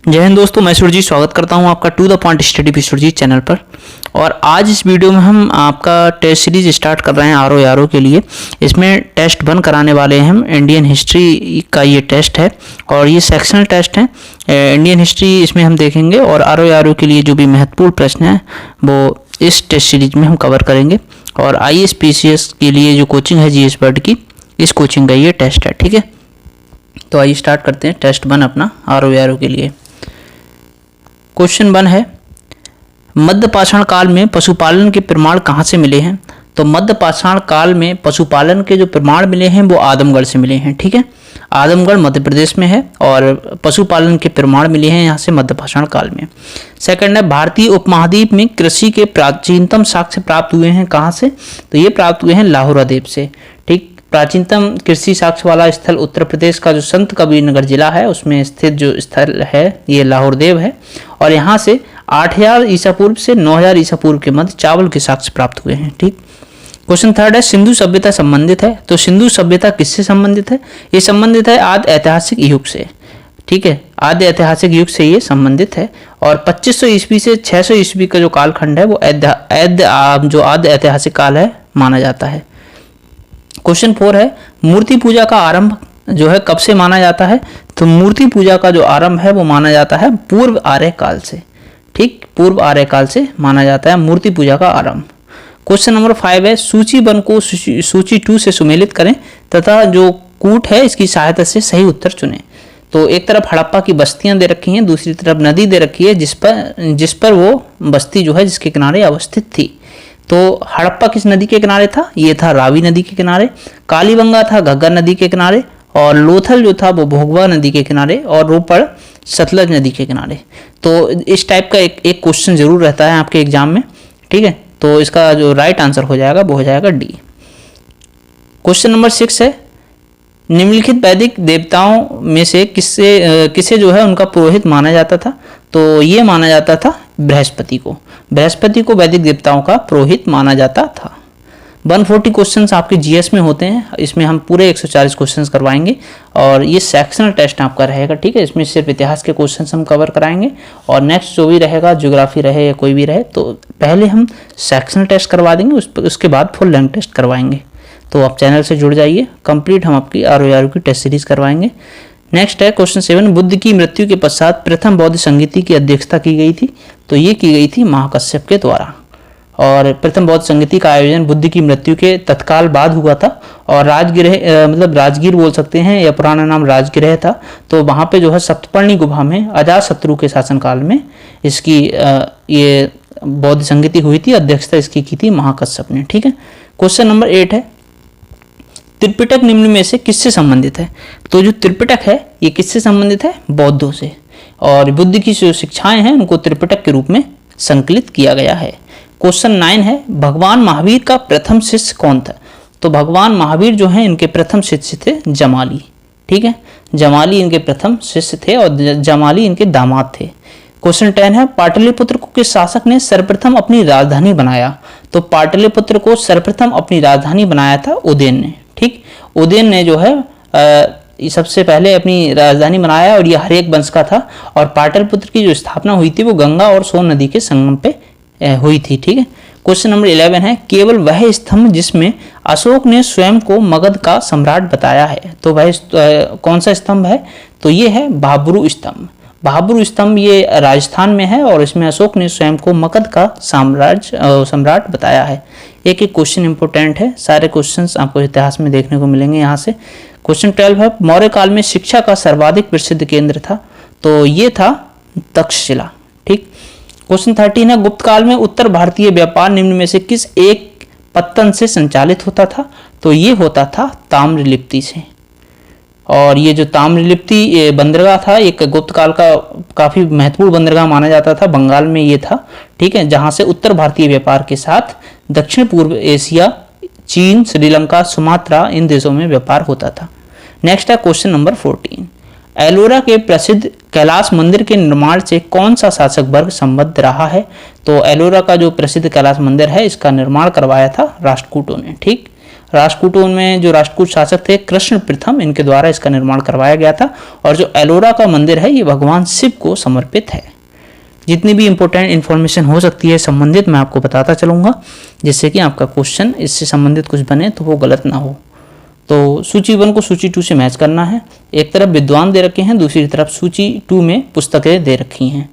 जय हिंद दोस्तों, मैं सुरजीत स्वागत करता हूं आपका to the point study with Surjeet channel पर। और आज इस वीडियो में हम आपका टेस्ट सीरीज स्टार्ट कर रहे हैं आरओ के लिए। इसमें टेस्ट 1 कराने वाले हैं हम। इंडियन हिस्ट्री का ये टेस्ट है और ये सेक्शनल टेस्ट है। इंडियन हिस्ट्री इसमें हम देखेंगे और आरओ के लिए जो भी महत्वपूर्ण प्रश्न है वो इस टेस्ट सीरीज में हम कवर करेंगे। और IAS PCS के लिए जो कोचिंग है GS वर्ड की, इस कोचिंग का ये टेस्ट है। ठीक है, तो आइए स्टार्ट करते हैं टेस्ट 1 अपना आरओ के लिए। क्वेश्चन 1 है, मध्य पाषाण काल में पशुपालन के प्रमाण कहाँ से मिले हैं? तो मध्य पाषाण काल में पशुपालन के जो प्रमाण मिले हैं वो आदमगढ़ से मिले हैं। ठीक है, आदमगढ़ मध्य प्रदेश में है और पशुपालन के प्रमाण मिले हैं यहाँ से मध्य पाषाण काल में। सेकंड है, भारतीय उपमहाद्वीप में कृषि के प्राचीनतम साक्ष्य प्राप्त हुए हैं कहाँ से? तो ये प्राप्त हुए हैं लाहौर द्वीप से। ठीक, प्राचीनतम कृषि साक्ष्य वाला स्थल उत्तर प्रदेश का जो संत कबीरनगर जिला है उसमें स्थित जो स्थल है ये लाहौर देव है। और यहाँ से 8000 ईसा पूर्व से 9000 ईसा पूर्व के मध्य चावल के साक्ष्य प्राप्त हुए हैं। ठीक, क्वेश्चन 3 है, सिंधु सभ्यता संबंधित है। तो सिंधु सभ्यता किससे संबंधित है? ये संबंधित है आदि ऐतिहासिक युग से। ठीक है, आदि ऐतिहासिक युग से ये संबंधित है। और 2500 ईस्वी से 600 ईस्वी का जो कालखंड है वो जो आदि ऐतिहासिक काल है माना जाता है। क्वेश्चन 4 है, मूर्ति पूजा का आरंभ जो है कब से माना जाता है? तो मूर्ति पूजा का जो आरंभ है वो माना जाता है पूर्व आर्य काल से। ठीक, पूर्व आर्य काल से माना जाता है मूर्ति पूजा का आरंभ। क्वेश्चन नंबर 5 है, सूची 1 को सूची 2 से सुमेलित करें तथा जो कूट है इसकी सहायता से सही उत्तर चुनें। तो एक तरफ हड़प्पा की बस्तियां दे रखी हैं, दूसरी तरफ नदी दे रखी है जिस पर वो बस्ती जो है जिसके किनारे अवस्थित थी। तो हड़प्पा किस नदी के किनारे था? ये था रावी नदी के किनारे। कालीबंगा था घग्गर नदी के किनारे। और लोथल जो था वो भोगवा नदी के किनारे। और रोपड़ सतलज नदी के किनारे। तो इस टाइप का एक क्वेश्चन जरूर रहता है आपके एग्जाम में। ठीक है, तो इसका जो राइट आंसर हो जाएगा वो हो जाएगा डी। क्वेश्चन नंबर 6 है, निम्नलिखित वैदिक देवताओं में से किसे जो है उनका पुरोहित माना जाता था? तो ये माना जाता था बृहस्पति को। बृहस्पति को वैदिक देवताओं का पुरोहित माना जाता था। 140 क्वेश्चंस आपके GS में होते हैं। इसमें हम पूरे 140 क्वेश्चंस करवाएंगे और ये सेक्शनल टेस्ट आपका रहेगा। ठीक है, इसमें सिर्फ इतिहास के क्वेश्चंस हम कवर कराएंगे और नेक्स्ट जो भी रहेगा, ज्योग्राफी रहे या कोई भी रहे, तो पहले हम सेक्शनल टेस्ट करवा देंगे, उसके बाद फुल लेंथ टेस्ट करवाएंगे। तो आप चैनल से जुड़ जाइए, कंप्लीट हम आपकी आरओ की टेस्ट सीरीज करवाएंगे। नेक्स्ट है क्वेश्चन 7, बुद्ध की मृत्यु के पश्चात प्रथम बौद्ध संगीति की अध्यक्षता की गई थी। तो ये की गई थी महाकश्यप के द्वारा। और प्रथम बौद्ध संगीति का आयोजन बुद्ध की मृत्यु के तत्काल बाद हुआ था। और राजगृह मतलब राजगीर बोल सकते हैं या पुराना नाम राजगृह था। तो वहाँ पे जो है सप्तपर्णी गुफा में अजातशत्रु के शासनकाल में इसकी ये बौद्ध संगीति हुई थी। अध्यक्षता इसकी की थी महाकश्यप ने। ठीक है, क्वेश्चन नंबर 8 है, त्रिपिटक निम्न में से किससे संबंधित है? तो जो त्रिपिटक है ये किससे संबंधित है? बौद्धों से। और बुद्ध की जो शिक्षाएं हैं उनको त्रिपिटक के रूप में संकलित किया गया है। क्वेश्चन 9 है, भगवान महावीर का प्रथम शिष्य कौन था? तो भगवान महावीर जो हैं इनके प्रथम शिष्य थे जमाली। ठीक है, जमाली इनके प्रथम शिष्य थे और जमाली इनके दामाद थे। क्वेश्चन 10 है, पाटलिपुत्र को किस शासक ने सर्वप्रथम अपनी राजधानी बनाया? तो पाटलिपुत्र को सर्वप्रथम अपनी राजधानी बनाया था उदयन ने। ठीक, उदयन ने जो है सबसे पहले अपनी राजधानी बनाया और यह हर्यक वंश का था। और पाटलिपुत्र की जो स्थापना हुई थी वो गंगा और सोन नदी के संगम पे हुई थी। ठीक है, क्वेश्चन नंबर 11 है, केवल वह स्तंभ जिसमें अशोक ने स्वयं को मगध का सम्राट बताया है। तो वह कौन सा स्तंभ है? तो ये है भाब्रू स्तंभ। भाब्रू स्तंभ ये राजस्थान में है और इसमें अशोक ने स्वयं को मगध का सम्राट बताया है। एक एक क्वेश्चन इंपोर्टेंट है, सारे क्वेश्चंस आपको इतिहास में देखने को मिलेंगे यहाँ से। क्वेश्चन 12 है, मौर्य काल में शिक्षा का सर्वाधिक प्रसिद्ध केंद्र था। तो ये था तक्षशिला। ठीक, क्वेश्चन 13 है, गुप्त काल में उत्तर भारतीय व्यापार निम्न में से किस एक पत्तन से संचालित होता था? तो ये होता था ताम्रलिप्ति से। और ये जो ताम्रलिप्ति बंदरगाह था एक गुप्त काल का काफी महत्वपूर्ण बंदरगाह माना जाता था। बंगाल में ये था। ठीक है, जहां से उत्तर भारतीय व्यापार के साथ दक्षिण पूर्व एशिया, चीन, श्रीलंका, सुमात्रा इन देशों में व्यापार होता था। नेक्स्ट है क्वेश्चन नंबर 14, एलोरा के प्रसिद्ध कैलाश मंदिर के निर्माण से कौन सा शासक वर्ग संबद्ध रहा है? तो एलोरा का जो प्रसिद्ध कैलाश मंदिर है इसका निर्माण करवाया था राष्ट्रकूटों ने। ठीक, राष्ट्रकूटों में जो राष्ट्रकूट शासक थे कृष्ण प्रथम, इनके द्वारा इसका निर्माण करवाया गया था। और जो एलोरा का मंदिर है ये भगवान शिव को समर्पित है। जितनी भी इंपॉर्टेंट इन्फॉर्मेशन हो सकती है संबंधित मैं आपको बताता चलूँगा, जिससे कि आपका क्वेश्चन इससे संबंधित कुछ बने तो वो गलत ना हो। तो सूची 1 को सूची 2 से मैच करना है। एक तरफ विद्वान दे रखे हैं, दूसरी तरफ सूची 2 में पुस्तकें दे रखी हैं।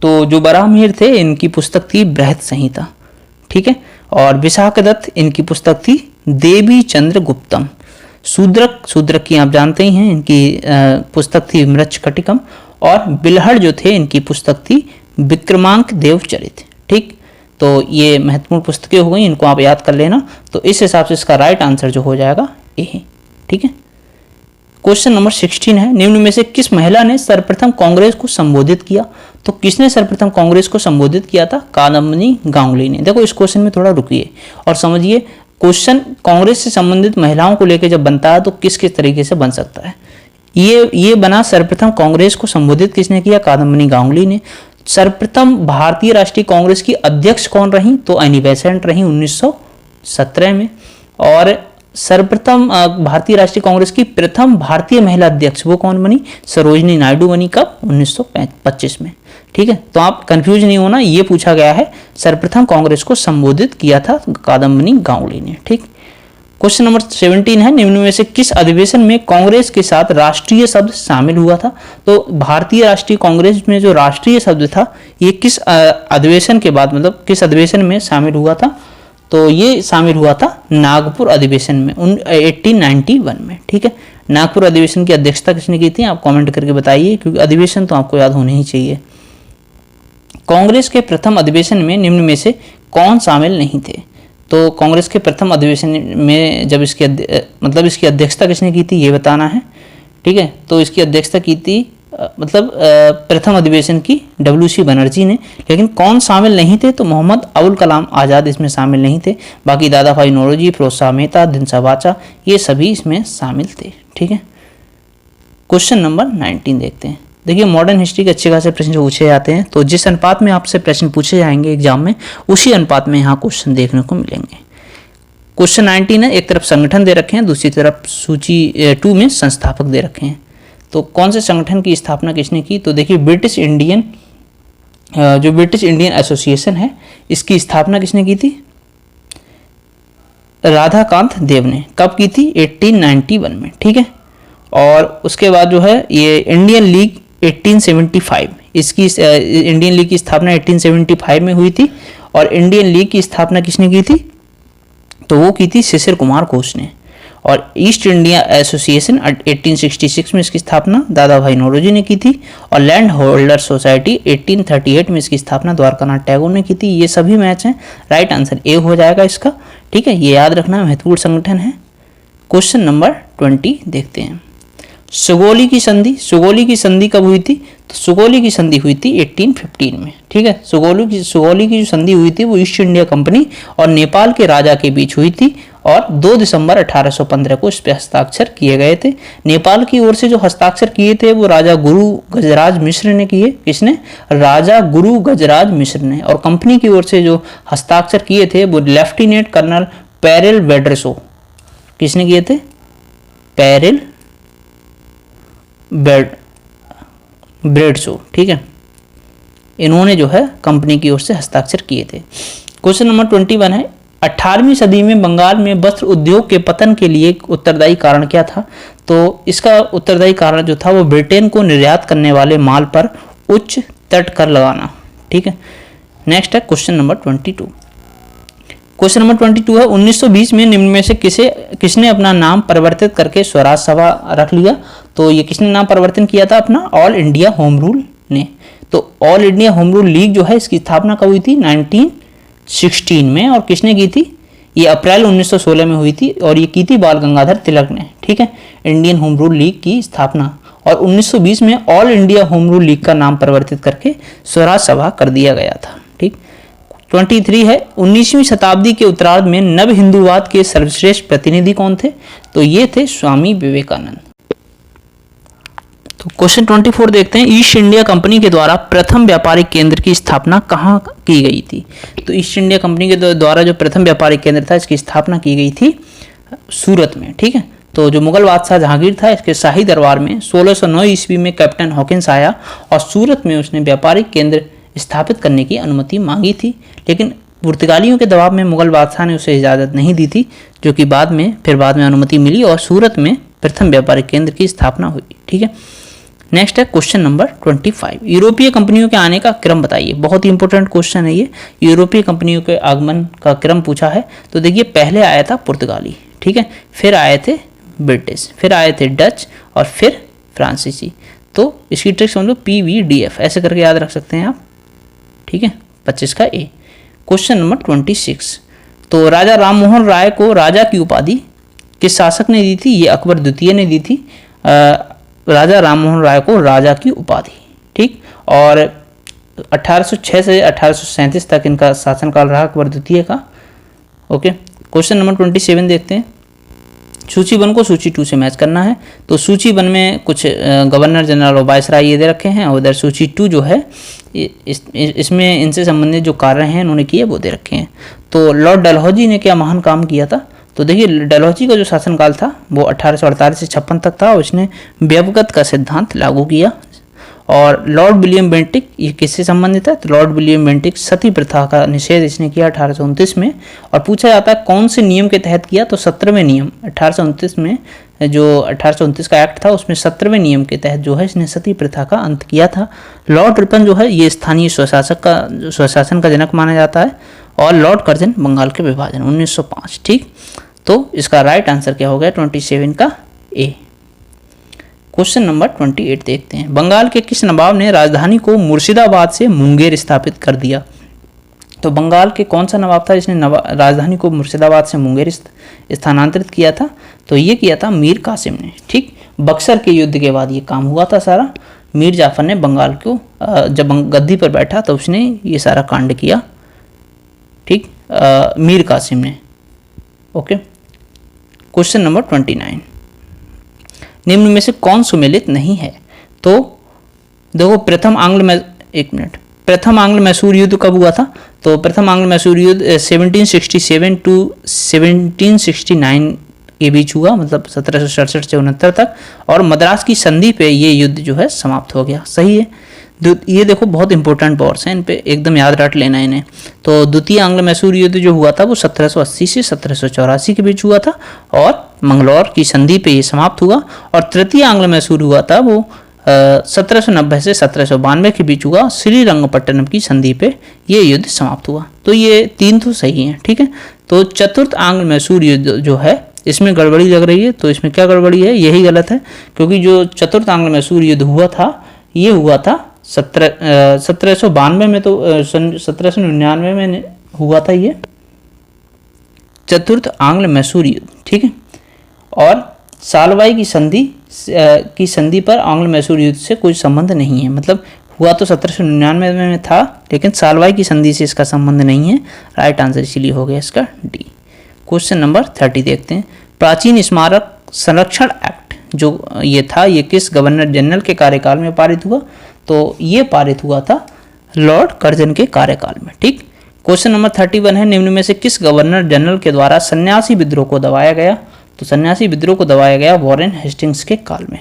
तो जो बराहमीर थे इनकी पुस्तक थी बृहत संहिता, ठीक है। और विशाखदत्त इनकी पुस्तक थी देवी चंद्र गुप्तम। शूद्रक की आप जानते ही हैं, इनकी पुस्तक थी मृच्छकटिकम। और बिल्हड़ जो थे इनकी पुस्तक थी विक्रमांक देवचरित, ठीक। तो ये महत्वपूर्ण पुस्तकें हो गई, इनको आप याद कर लेना। तो इस हिसाब से इसका राइट आंसर जो हो जाएगा ए, ठीक है। क्वेश्चन नंबर 16 है, निम्न में से किस महिला ने सर्वप्रथम कांग्रेस को संबोधित किया? तो किसने सर्वप्रथम कांग्रेस को संबोधित किया था? कादम्बिनी गांगुली ने। देखो इस क्वेश्चन में थोड़ा रुकिए और समझिए, क्वेश्चन कांग्रेस से संबंधित महिलाओं को लेकर जब बनता है तो किस किस तरीके से बन सकता है। ये बना सर्वप्रथम कांग्रेस को संबोधित किसने किया? कादम्बिनी गांगुली ने। सर्वप्रथम भारतीय राष्ट्रीय कांग्रेस की अध्यक्ष कौन रही? तो एनी बेसेंट रही 1917 में। और सर्वप्रथम भारतीय राष्ट्रीय कांग्रेस की प्रथम भारतीय महिला अध्यक्ष वो कौन बनी? सरोजिनी नायडू बनी। कब? 1925 में, ठीक है। तो आप कंफ्यूज नहीं होना, ये पूछा गया है सर्वप्रथम कांग्रेस को संबोधित किया था कादम्बिनी गांगुली ने, ठीक। क्वेश्चन नंबर 17 है, निम्न में से किस अधिवेशन में कांग्रेस के साथ राष्ट्रीय शब्द शामिल हुआ था? तो भारतीय राष्ट्रीय कांग्रेस में जो राष्ट्रीय शब्द था ये किस अधिवेशन के बाद, मतलब किस अधिवेशन में शामिल हुआ था? तो ये शामिल हुआ था नागपुर अधिवेशन में 1891 में, ठीक है। नागपुर अधिवेशन की अध्यक्षता किसने की थी? आप कमेंट करके बताइए, क्योंकि अधिवेशन तो आपको याद होने ही चाहिए। कांग्रेस के प्रथम अधिवेशन में निम्न में से कौन शामिल नहीं थे? तो कांग्रेस के प्रथम अधिवेशन में जब इसकी अध्यक्षता किसने की थी ये बताना है, ठीक है। तो इसकी अध्यक्षता की थी प्रथम अधिवेशन की WC बनर्जी ने। लेकिन कौन शामिल नहीं थे? तो मोहम्मद अबुल कलाम आज़ाद इसमें शामिल नहीं थे। बाकी दादा भाई नौरोजी, फिरोज शाह मेहता, दिनसा बाचा ये सभी इसमें शामिल थे, ठीक है। क्वेश्चन नंबर 19 देखते हैं। देखिए मॉडर्न हिस्ट्री के अच्छे खासे प्रश्न पूछे जाते हैं, तो जिस अनुपात में आपसे प्रश्न पूछे जाएंगे एग्जाम में उसी अनुपात में यहाँ क्वेश्चन देखने को मिलेंगे। क्वेश्चन 19 है, एक तरफ संगठन दे रखे हैं, दूसरी तरफ सूची 2 में संस्थापक दे रखे हैं। तो कौन से संगठन की स्थापना किसने की? तो देखिए ब्रिटिश इंडियन एसोसिएशन है, इसकी स्थापना किसने की थी? राधाकांत देव ने। कब की थी? 1891 में, ठीक है। और उसके बाद जो है ये इंडियन लीग 1875, इसकी इंडियन लीग की स्थापना 1875 में हुई थी। और इंडियन लीग की स्थापना किसने की थी? तो वो की थी शिशिर कुमार घोष ने। और ईस्ट इंडिया एसोसिएशन 1866 में इसकी स्थापना दादा भाई नौरोजी ने की थी। और लैंड होल्डर सोसाइटी 1838 में इसकी स्थापना द्वारकानाथ टैगोर ने की थी। ये सभी मैच हैं, राइट आंसर ए हो जाएगा इसका, ठीक है। ये याद रखना महत्वपूर्ण संगठन है। क्वेश्चन नंबर 20 देखते हैं। सुगौली की संधि कब हुई थी? तो सुगौली की संधि हुई थी 1815 में, ठीक है। सुगौली की जो संधि हुई थी वो ईस्ट इंडिया कंपनी और नेपाल के राजा के बीच हुई थी। और 2 दिसंबर 1815 को इस पर हस्ताक्षर किए गए थे। नेपाल की ओर से जो हस्ताक्षर किए थे वो राजा गुरु गजराज मिश्र ने किए। किसने? राजा गुरु गजराज मिश्र ने। और कंपनी की ओर से जो हस्ताक्षर किए थे वो लेफ्टिनेंट कर्नल पैरेल वेड्रेसो किसने किए थे? पैरेल ब्रेडसो, ठीक है। इन्होंने जो है कंपनी की ओर से हस्ताक्षर किए थे। क्वेश्चन नंबर 21 है, 18वीं सदी में बंगाल में वस्त्र उद्योग के पतन के लिए उत्तरदायी कारण क्या था? तो इसका उत्तरदायी कारण जो था वो ब्रिटेन को निर्यात करने वाले माल पर उच्च तट कर लगाना, ठीक है। नेक्स्ट है क्वेश्चन नंबर 22। क्वेश्चन नंबर 22 है, 1920 में निम्न में से किसने अपना नाम परिवर्तित करके स्वराज सभा रख लिया? तो ये किसने नाम परिवर्तन किया था अपना? ऑल इंडिया होम रूल ने। तो all India home rule league जो है इसकी स्थापना कब हुई थी? 1916 में। और किसने की थी? ये अप्रैल 1916 में हुई थी और ये की थी बाल गंगाधर तिलक ने, ठीक है। इंडियन होम रूल लीग की स्थापना। और 1920 में all India home rule league का नाम परिवर्तित करके स्वराज सभा कर दिया गया था, ठीक। 23 है, 19वीं शताब्दी के उत्तरार्ध में नव हिंदूवाद के सर्वश्रेष्ठ प्रतिनिधि कौन थे? तो ये थे स्वामी विवेकानंद। तो क्वेश्चन 24 देखते हैं, ईस्ट इंडिया कंपनी के द्वारा प्रथम व्यापारिक केंद्र की स्थापना कहाँ की गई थी? तो ईस्ट इंडिया कंपनी के द्वारा जो प्रथम व्यापारिक केंद्र था इसकी स्थापना की गई थी सूरत में, ठीक है। तो जो मुगल बादशाह जहांगीर था, इसके शाही दरबार में 1609 ईस्वी में कैप्टन हॉकिंस आया और सूरत में उसने व्यापारिक केंद्र स्थापित करने की अनुमति मांगी थी, लेकिन पुर्तगालियों के दबाव में मुगल बादशाह ने उसे इजाज़त नहीं दी थी, जो कि बाद में अनुमति मिली और सूरत में प्रथम व्यापारिक केंद्र की स्थापना हुई, ठीक है। नेक्स्ट है क्वेश्चन नंबर 25, यूरोपीय कंपनियों के आने का क्रम बताइए। बहुत ही इंपॉर्टेंट क्वेश्चन है ये, यूरोपीय कंपनियों के आगमन का क्रम पूछा है। तो देखिए, पहले आया था पुर्तगाली, ठीक है, फिर आए थे ब्रिटिश, फिर आए थे डच और फिर फ्रांसीसी। तो इसकी ट्रिक समझ लो, PVDF ऐसे करके याद रख सकते हैं आप, ठीक है। 25 का ए। क्वेश्चन नंबर 26, तो राजा राममोहन राय को राजा की उपाधि किस शासक ने दी थी? ये अकबर द्वितीय ने दी थी राजा राममोहन राय को राजा की उपाधि, ठीक। और 1806 से 1837 तक इनका शासनकाल रहा अकबर द्वितीय का, ओके। क्वेश्चन नंबर 27 देखते हैं। सूची 1 को सूची 2 से मैच करना है। तो सूची 1 में कुछ गवर्नर जनरल और वायसराय ये दे रखे हैं, और उधर सूची 2 जो है इसमें इनसे संबंधित जो कार्य हैं इन्होंने किए वो दे रखे हैं। तो लॉर्ड डलहौजी ने क्या महान काम किया था? तो देखिए, डलहौजी का जो शासनकाल था वो 1848 से 56 तक था, और उसने व्यवगत का सिद्धांत लागू किया। और लॉर्ड विलियम बेंटिक ये किससे संबंधित है? तो लॉर्ड विलियम बेंटिक सती प्रथा का निषेध इसने किया 1829 में। और पूछा जाता है कौन से नियम के तहत किया? तो 17वें नियम 1829 में, जो 1829 का एक्ट था उसमें 17वें नियम के तहत जो है इसने सती प्रथा का अंत किया था। लॉर्ड रिपन जो है ये स्थानीय स्वशासन का जनक माना जाता है। और लॉर्ड कर्जन बंगाल के विभाजन 1905, ठीक। तो इसका राइट आंसर क्या हो गया? 27 का ए। क्वेश्चन नंबर 28 देखते हैं। बंगाल के किस नवाब ने राजधानी को मुर्शिदाबाद से मुंगेर स्थापित कर दिया? तो बंगाल के कौन सा नवाब था जिसने राजधानी को मुर्शिदाबाद से मुंगेर स्थानांतरित किया था? तो ये किया था मीर कासिम ने, ठीक। बक्सर के युद्ध के बाद ये काम हुआ था सारा। मीर जाफर ने बंगाल को जब गद्दी पर बैठा तो उसने ये सारा कांड किया, ठीक, मीर कासिम ने, ओके। क्वेश्चन नंबर 29, निम्न में से कौन सुमेलित नहीं है? तो देखो, प्रथम आंग्ल मैसूर युद्ध कब हुआ था? तो प्रथम आंग्ल मैसूर युद्ध 1767 टू 1769 के बीच हुआ, मतलब 1767 से 69 तक। और मद्रास की संधि पे ये युद्ध जो है समाप्त हो गया, सही है। ये देखो, बहुत इंपॉर्टेंट वर्ड्स हैं, इन पे एकदम याद रट लेना इन्हें। तो द्वितीय आंग्ल मैसूर युद्ध जो हुआ था वो 1780 से 1784 के बीच हुआ था, और मंगलौर की संधि पे ये समाप्त हुआ। और तृतीय आंग्ल मैसूर हुआ था वो 1790 से 1792 के बीच हुआ, श्रीरंगपट्टनम की संधि पे ये युद्ध समाप्त हुआ। तो ये 3 तो सही हैं, ठीक है। तो चतुर्थ आंग्ल मैसूर युद्ध जो है इसमें गड़बड़ी लग रही है, तो इसमें क्या गड़बड़ी है? यही गलत है, क्योंकि जो चतुर्थ आंग्ल मैसूर युद्ध हुआ था ये हुआ था 1792 में, तो 1799 में हुआ था ये चतुर्थ आंग्ल मैसूर युद्ध, ठीक है। और सालवाई की संधि पर आंग्ल मैसूर युद्ध से कोई संबंध नहीं है, मतलब हुआ तो 1799 में था, लेकिन सालवाई की संधि से इसका संबंध नहीं है। राइट आंसर इसीलिए हो गया इसका डी। क्वेश्चन नंबर 30 देखते हैं। प्राचीन स्मारक संरक्षण एक्ट जो ये था, ये किस गवर्नर जनरल के कार्यकाल में पारित हुआ? तो ये पारित हुआ था लॉर्ड कर्जन के कार्यकाल में, ठीक। क्वेश्चन नंबर 31 है, निम्न में से किस गवर्नर जनरल के द्वारा सन्यासी विद्रोह को दबाया गया? तो सन्यासी विद्रोह को दबाया गया वॉरेन हेस्टिंग्स के काल में।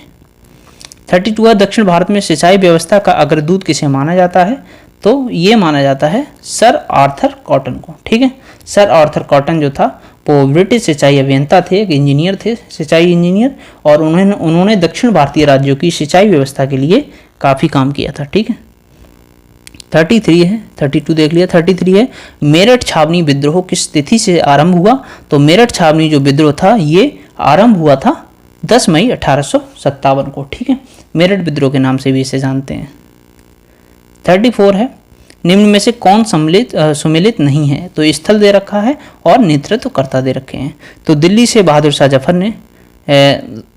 32 है, दक्षिण भारत में सिंचाई व्यवस्था का अग्रदूत किसे माना जाता है? तो ये माना जाता है सर आर्थर कॉटन को, ठीक है। सर आर्थर कॉटन जो था वो ब्रिटिश सिंचाई अभियंता थे, एक इंजीनियर थे, सिंचाई इंजीनियर, और उन्होंने दक्षिण भारतीय राज्यों की सिंचाई व्यवस्था के लिए काफ़ी काम किया था, ठीक है। 33 है, 32 देख लिया। 33 है, मेरठ छावनी विद्रोह किस तिथि से आरंभ हुआ? तो मेरठ छावनी जो विद्रोह था ये आरंभ हुआ था 10 मई 1857 को, ठीक है। मेरठ विद्रोह के नाम से भी इसे जानते हैं। 34 है, निम्न में से कौन सुमेलित नहीं है? तो स्थल दे रखा है और नेतृत्वकर्ता दे रखे हैं। तो दिल्ली से बहादुर शाह जफर ने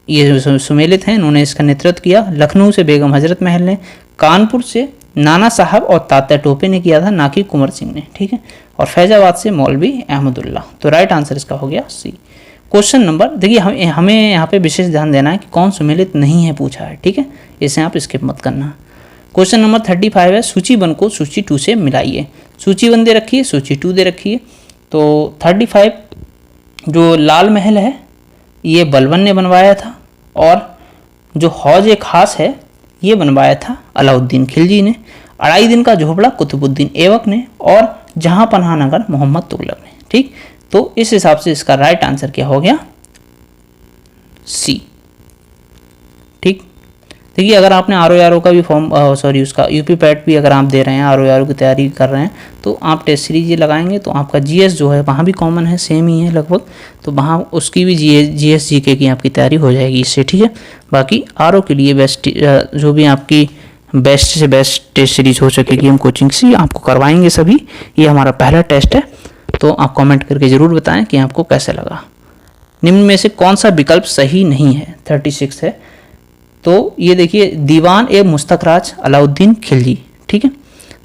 ये सुमेलित हैं, इन्होंने इसका नेतृत्व किया। लखनऊ से बेगम हजरत महल ने, कानपुर से नाना साहब और तात्या टोपे ने किया था, ना कि कुंवर सिंह ने, ठीक है। और फैजाबाद से मौलवी अहमदुल्ला। तो राइट आंसर इसका हो गया सी। क्वेश्चन नंबर, देखिए हमें यहाँ पे विशेष ध्यान देना है कि कौन सुमेलित नहीं है पूछा है, ठीक है, इसे आप स्किप मत करना। क्वेश्चन नंबर 35 है, सूची 1 को सूची 2 से मिलाइए। सूची 1 दे रखी है, सूची 2 दे रखी है। तो 35 जो लाल महल है ये बलबन ने बनवाया था, और जो हौज खास है ये बनवाया था अलाउद्दीन खिलजी ने। 2.5 दिन का झोपड़ा कुतुबुद्दीन ऐबक ने, और जहां पनाह नगर मोहम्मद तुगलक ने। ठीक, तो इस हिसाब से इसका राइट आंसर क्या हो गया? सी। ठीक, देखिए अगर आपने आर का भी फॉर्म उसका यूपी पैट भी अगर आप दे रहे हैं, आर की तैयारी कर रहे हैं, तो आप टेस्ट सीरीज ये लगाएंगे तो आपका जीएस जो है वहाँ भी कॉमन है, सेम ही है लगभग, तो वहाँ उसकी भी जीएस जीके की आपकी तैयारी हो जाएगी इससे। ठीक है, बाकी आर के लिए बेस्ट जो भी आपकी बेस्ट से बेस्ट टेस्ट सीरीज हो सकेगी हम कोचिंग से आपको करवाएंगे सभी। ये हमारा पहला टेस्ट है, तो आप कमेंट करके ज़रूर बताएं कि आपको कैसे लगा। निम्न में से कौन सा विकल्प सही नहीं है? 36 है, तो ये देखिए दीवान ए मुस्तखराज अलाउद्दीन खिलजी। ठीक है,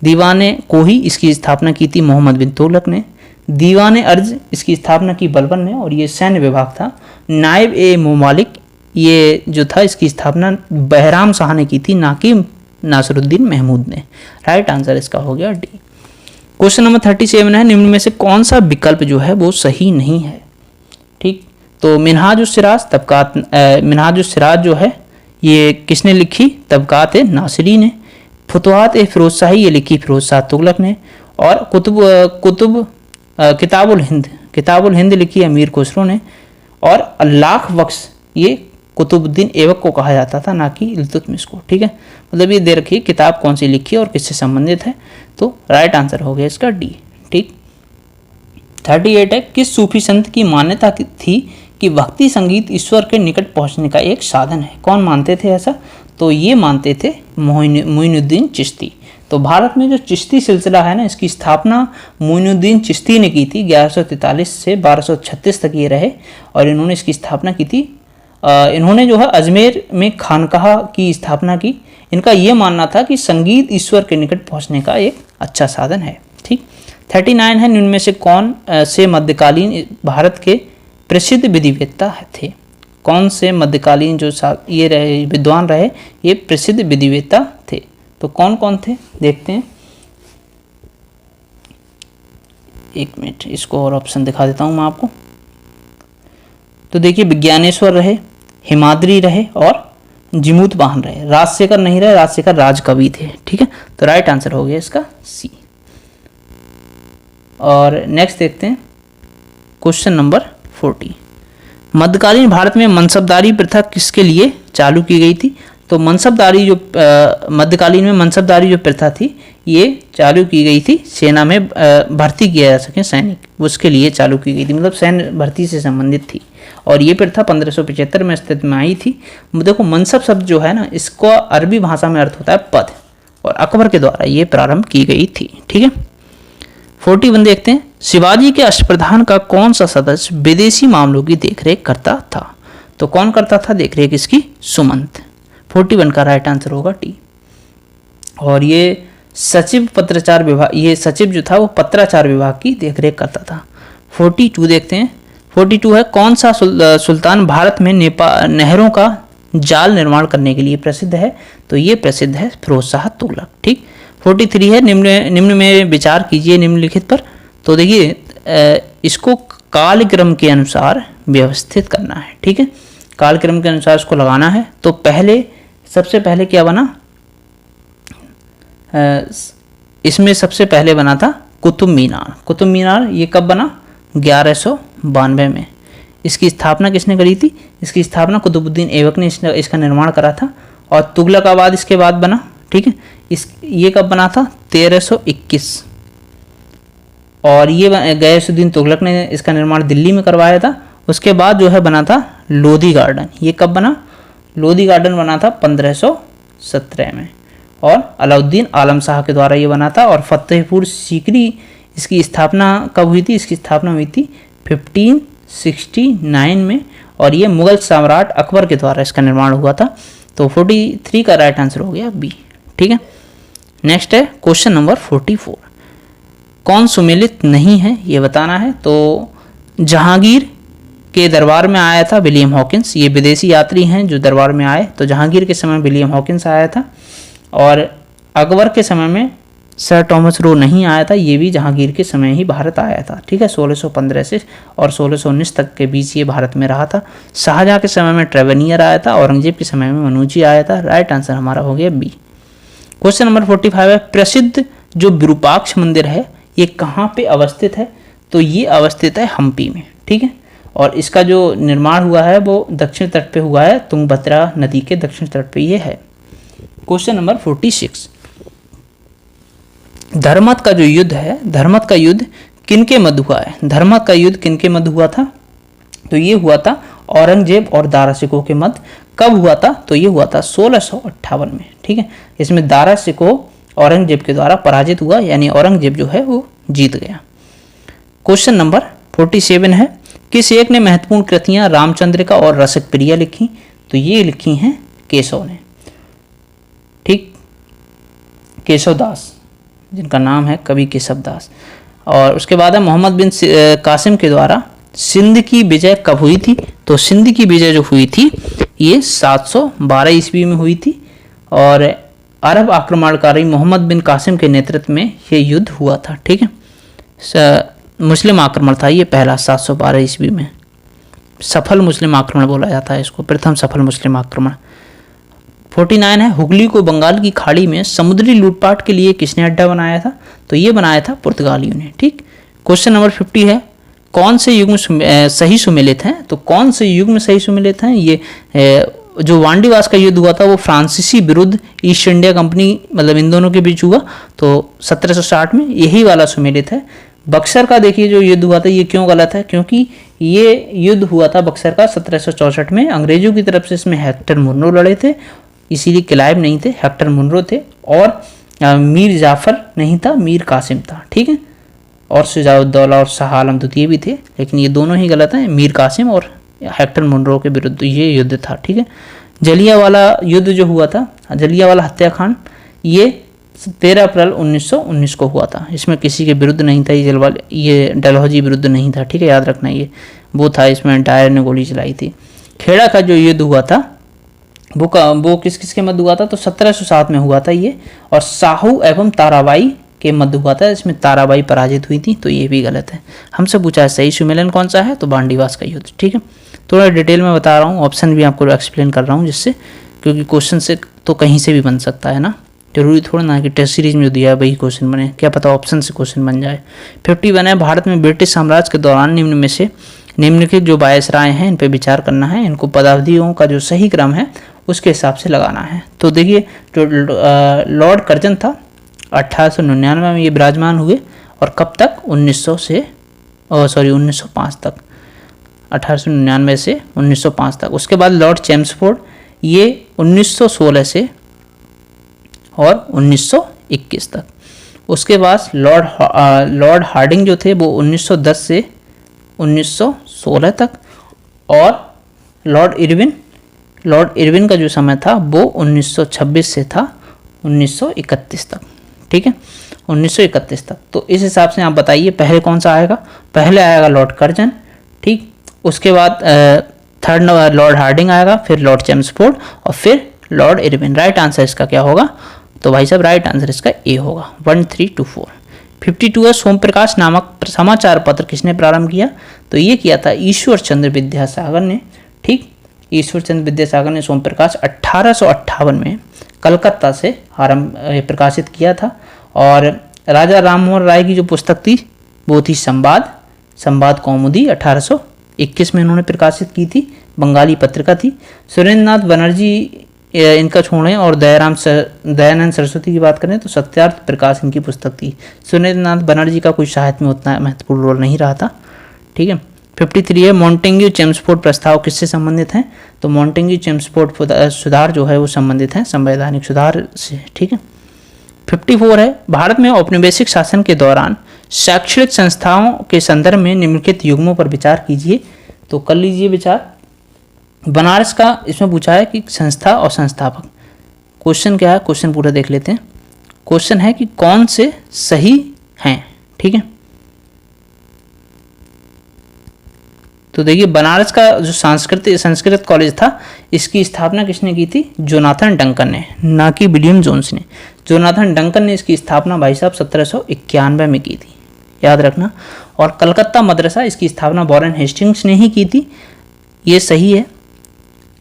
दीवान को ही इसकी स्थापना की थी मोहम्मद बिन तुगलक ने। दीवान अर्ज इसकी स्थापना की बलबन ने, और ये सैन्य विभाग था। नायब ए ममालिक ये जो था इसकी स्थापना बहराम शाह ने की थी, ना कि नासिरुद्दीन महमूद ने। राइट आंसर इसका हो गया डी। क्वेश्चन नंबर 37 है, निम्न में से कौन सा विकल्प जो है वो सही नहीं है? ठीक, तो मिनहाजुस्सिराज जो है ये किसने लिखी? तबकात नासिरी ने। फुतुहात फिरोज शाही ये लिखी फिरोज शाह तुगलक ने। और किताबुल हिंद लिखी अमीर खुसरो ने। और लाख बख्श ये कुतुबुद्दीन ऐबक को कहा जाता था, ना कि इल्तुतमिश को। ठीक है, मतलब ये दे रखी किताब कौन सी लिखी और किससे संबंधित है, तो राइट आंसर हो गया इसका डी। ठीक, 38 है, किस सूफी संत की मान्यता थी कि भक्ति संगीत ईश्वर के निकट पहुंचने का एक साधन है? कौन मानते थे ऐसा? तो ये मानते थे मोइनुद्दीन चिश्ती। तो भारत में जो चिश्ती सिलसिला है ना, इसकी स्थापना मोइनुद्दीन चिश्ती ने की थी। 1143 से 1236 तक ये रहे, और इन्होंने इसकी स्थापना की थी। इन्होंने जो है अजमेर में खानकाह की स्थापना की। इनका ये मानना था कि संगीत ईश्वर के निकट पहुंचने का एक अच्छा साधन है। ठीक, 39 है, इनमें से कौन से मध्यकालीन भारत के प्रसिद्ध विधिवेत्ता थे? कौन से मध्यकालीन जो ये रहे विद्वान रहे, ये प्रसिद्ध विधिवेत्ता थे? तो कौन कौन थे देखते हैं। एक मिनट, इसको और ऑप्शन दिखा देता हूँ मैं आपको। तो देखिए विज्ञानेश्वर रहे, हिमाद्री रहे, और जिमूत वाहन रहे। राजशेखर नहीं रहे, राजशेखर राजकवि थे। ठीक है, तो राइट आंसर हो गया इसका सी। और नेक्स्ट देखते हैं क्वेश्चन नंबर 40। मध्यकालीन भारत में मनसबदारी प्रथा किसके लिए चालू की गई थी? तो मनसबदारी जो मध्यकालीन में मनसबदारी जो प्रथा थी ये चालू की गई थी सेना में भर्ती किया जा सके सैनिक, उसके लिए चालू की गई थी, मतलब सैन्य भर्ती से संबंधित थी। और ये प्रथा 1575 में अस्तित्व में आई थी। देखो मनसब शब्द जो है ना, इसको अरबी भाषा में अर्थ होता है पद, और अकबर के द्वारा ये प्रारंभ की गई थी। ठीक है, 41 देखते हैं, शिवाजी के अष्टप्रधान का कौन सा सदस्य विदेशी मामलों की देखरेख करता था? तो कौन करता था देखरेख इसकी? सुमंत। 41 का राइट आंसर होगा टी। और ये सचिव पत्राचार विभाग, ये सचिव जो था वो पत्राचार विभाग की देखरेख करता था। 42 देखते हैं, 42 है, कौन सा सुल्तान भारत में नहरों का जाल निर्माण करने के लिए प्रसिद्ध है? तो ये प्रसिद्ध है फिरोज शाह तुगलक। ठीक, 43 है, निम्न में विचार कीजिए निम्नलिखित पर। तो देखिए इसको कालक्रम के अनुसार व्यवस्थित करना है। ठीक है, कालक्रम के अनुसार इसको लगाना है। तो सबसे पहले क्या बना? इसमें सबसे पहले बना था कुतुब मीनार। कुतुब मीनार ये कब बना? 1192 में। इसकी स्थापना किसने करी थी? इसकी स्थापना कुतुबुद्दीन ऐबक ने इसका निर्माण करा था। और तुगलकाबाद इसके बाद बना। ठीक है, ये कब बना था? 1321। और ये गयासुद्दीन तुगलक ने इसका निर्माण दिल्ली में करवाया था। उसके बाद जो है बना था लोधी गार्डन। ये कब बना? लोधी गार्डन बना था 1517 में। और अलाउद्दीन आलम शाह के द्वारा ये बना था। और फतेहपुर सीकरी इसकी स्थापना कब हुई थी? इसकी स्थापना हुई थी 1569 में। और ये मुगल सम्राट अकबर के द्वारा इसका निर्माण हुआ था। तो 43 का राइट आंसर हो गया बी। ठीक है, नेक्स्ट है क्वेश्चन नंबर 44। कौन सुमेलित नहीं है ये बताना है। तो जहांगीर के दरबार में आया था विलियम हॉकिंस। ये विदेशी यात्री हैं जो दरबार में आए। तो जहांगीर के समय विलियम हॉकिंस आया था। और अकबर के समय में सर थॉमस रो नहीं आया था, ये भी जहांगीर के समय ही भारत आया था, ठीक है। 1615 से और 1619 तक के बीच ये भारत में रहा था। शाहजहां के समय में ट्रेवेनियर आया था, औरंगजेब के समय में मनुजी आया था। राइट आंसर हमारा हो गया बी। क्वेश्चन नंबर 45 है, प्रसिद्ध जो विरूपाक्ष मंदिर है ये कहाँ पे अवस्थित है? तो ये अवस्थित है हम्पी में, ठीक है। और इसका जो निर्माण हुआ है वो दक्षिण तट पे हुआ है, तुंगभद्रा नदी के दक्षिण तट पे ये है। क्वेश्चन नंबर 46, धर्मत का जो युद्ध है, धर्मत का युद्ध किनके मध्य हुआ है? धर्मत का युद्ध किनके मध्य हुआ था? तो ये हुआ था औरंगजेब और दारा शिकोह के मध्य। कब हुआ था? तो ये हुआ था 1658 में, ठीक है। इसमें दारा शिकोह औरंगजेब के द्वारा पराजित हुआ, यानी औरंगजेब जो है वो जीत गया। क्वेश्चन नंबर 47 है, किस एक ने महत्वपूर्ण कृतियां रामचंद्रिका और रसिक प्रिया लिखी? तो ये लिखी हैं केशव ने, ठीक, केशव दास, जिनका नाम है कवि केशव दास। और उसके बाद है मोहम्मद बिन कासिम के द्वारा सिंध की विजय कब हुई थी? तो सिंध की विजय जो हुई थी ये 712 ईस्वी में हुई थी, और अरब आक्रमणकारी मोहम्मद बिन कासिम के नेतृत्व में ये युद्ध हुआ था, ठीक है। मुस्लिम आक्रमण था ये पहला, 712 ईस्वी में। सफल मुस्लिम आक्रमण बोला जाता है इसको, प्रथम सफल मुस्लिम आक्रमण। 49 है, हुगली को बंगाल की खाड़ी में समुद्री लूटपाट के लिए किसने अड्डा बनाया था? तो ये बनाया था पुर्तगालियों ने, ठीक। क्वेश्चन नंबर 50 है, कौन से युग में सही सुमेलित हैं? तो कौन से युग में सही सुमेलित हैं? ये जो वांडीवास का युद्ध हुआ था वो फ्रांसीसी विरुद्ध ईस्ट इंडिया कंपनी, मतलब इन दोनों के बीच हुआ, तो 1760 में, यही वाला सुमेलित है। बक्सर का देखिए जो युद्ध हुआ था ये क्यों गलत है? क्योंकि ये युद्ध हुआ था बक्सर का 1764 में, अंग्रेजों की तरफ से इसमें हेक्टर मुनरो लड़े थे, इसीलिए क्लाइव नहीं थे, हेक्टर मुनरो थे, और मीर जाफर नहीं था, मीर कासिम था, ठीक है। और शुजाउद्दौला और शाह आलम द्वितीय भी थे, लेकिन ये दोनों ही गलत हैं, मीर कासिम और हेक्टर मुनरो के विरुद्ध ये युद्ध था, ठीक है। जलियांवाला युद्ध जो हुआ था, जलियांवाला हत्याकांड, ये 13 अप्रैल 1919 को हुआ था। इसमें किसी के विरुद्ध नहीं था, ये डलहौजी विरुद्ध नहीं था, ठीक है, याद रखना। ये वो था, इसमें डायर ने गोली चलाई थी। खेड़ा का जो युद्ध हुआ था वो किस किस के मध्य हुआ था? तो 1707 में हुआ था ये, और साहू एवं ताराबाई के मध्य हुआ था, इसमें ताराबाई पराजित हुई थी, तो ये भी गलत है। हमसे पूछा है सही सुमेलन कौन सा है? तो बांडीवास का युद्ध, ठीक है। थोड़ा डिटेल में बता रहा हूँ, ऑप्शन भी आपको एक्सप्लेन कर रहा हूँ, जिससे, क्योंकि क्वेश्चन से तो कहीं से भी बन सकता है ना, जरूरी थोड़ा ना कि टेस्ट सीरीज में जो दिया है वही क्वेश्चन बने, क्या पता ऑप्शन से क्वेश्चन बन जाए। 51 है, भारत में ब्रिटिश साम्राज्य के दौरान निम्न में से निम्नलिखित जो वायसराय हैं इन पर विचार करना है, इनको पदावधियों का जो सही क्रम है उसके हिसाब से लगाना है। तो देखिए जो लॉर्ड कर्जन था 1899 में ये विराजमान हुए, और कब तक? 1905 तक, 1899 से 1905 तक। उसके बाद लॉर्ड चेम्सफोर्ड, ये 1916 से और 1921 तक। उसके बाद लॉर्ड हार्डिंग जो थे वो 1910 से 1916 तक, और लॉर्ड इरविन का जो समय था वो 1926 से था 1931 तक, ठीक है, 1931 तक। तो इस हिसाब से आप बताइए पहले कौन सा आएगा? पहले आएगा लॉर्ड कर्जन, ठीक। उसके बाद थर्ड लॉर्ड हार्डिंग आएगा, फिर लॉर्ड चेम्सफोर्ड, और फिर लॉर्ड इरविन। राइट आंसर इसका क्या होगा? तो भाई साहब राइट आंसर इसका ए होगा, 1, 3, 2, 4। 52 है, सोमप्रकाश नामक समाचार पत्र किसने प्रारंभ किया? तो ये किया था ईश्वर चंद्र विद्यासागर ने, ठीक। ईश्वर चंद्र विद्यासागर ने सोमप्रकाश 1858 में कलकत्ता से प्रकाशित किया था। और राजा राममोहन राय की जो पुस्तक थी वो थी संवाद कौमुदी, 1821 में इन्होंने प्रकाशित की थी, बंगाली पत्रिका थी। सुरेंद्रनाथ बनर्जी इनका छोड़ें, और दयानंद सरस्वती की बात करें तो सत्यार्थ प्रकाश इनकी पुस्तक थी। सुरेंद्रनाथ बनर्जी का कोई साहित्य में उतना महत्वपूर्ण रोल नहीं रहा था, ठीक है। 53 है, मॉन्टेग्यू चेम्सफोर्ड प्रस्ताव किससे संबंधित हैं? तो मॉन्टेग्यू चेम्सफोर्ड सुधार जो है वो संबंधित हैं संवैधानिक सुधार से, ठीक है। 54 है, भारत में औपनिवेशिक शासन के दौरान शैक्षणिक संस्थाओं के संदर्भ में निम्नलिखित युग्मों पर विचार कीजिए। तो कर लीजिए विचार। बनारस का इसमें पूछा है कि संस्था और संस्थापक। क्वेश्चन क्या है? क्वेश्चन पूरा देख लेते हैं। क्वेश्चन है कि कौन से सही हैं, ठीक है। तो देखिए बनारस का जो संस्कृत कॉलेज था इसकी स्थापना किसने की थी? जोनाथन डंकन ने, ना कि विलियम जोन्स ने। जोनाथन डंकन ने इसकी स्थापना भाई साहब 1791 में की थी, याद रखना। और कलकत्ता मदरसा, इसकी स्थापना वॉरेन हेस्टिंग्स ने ही की थी, ये सही है।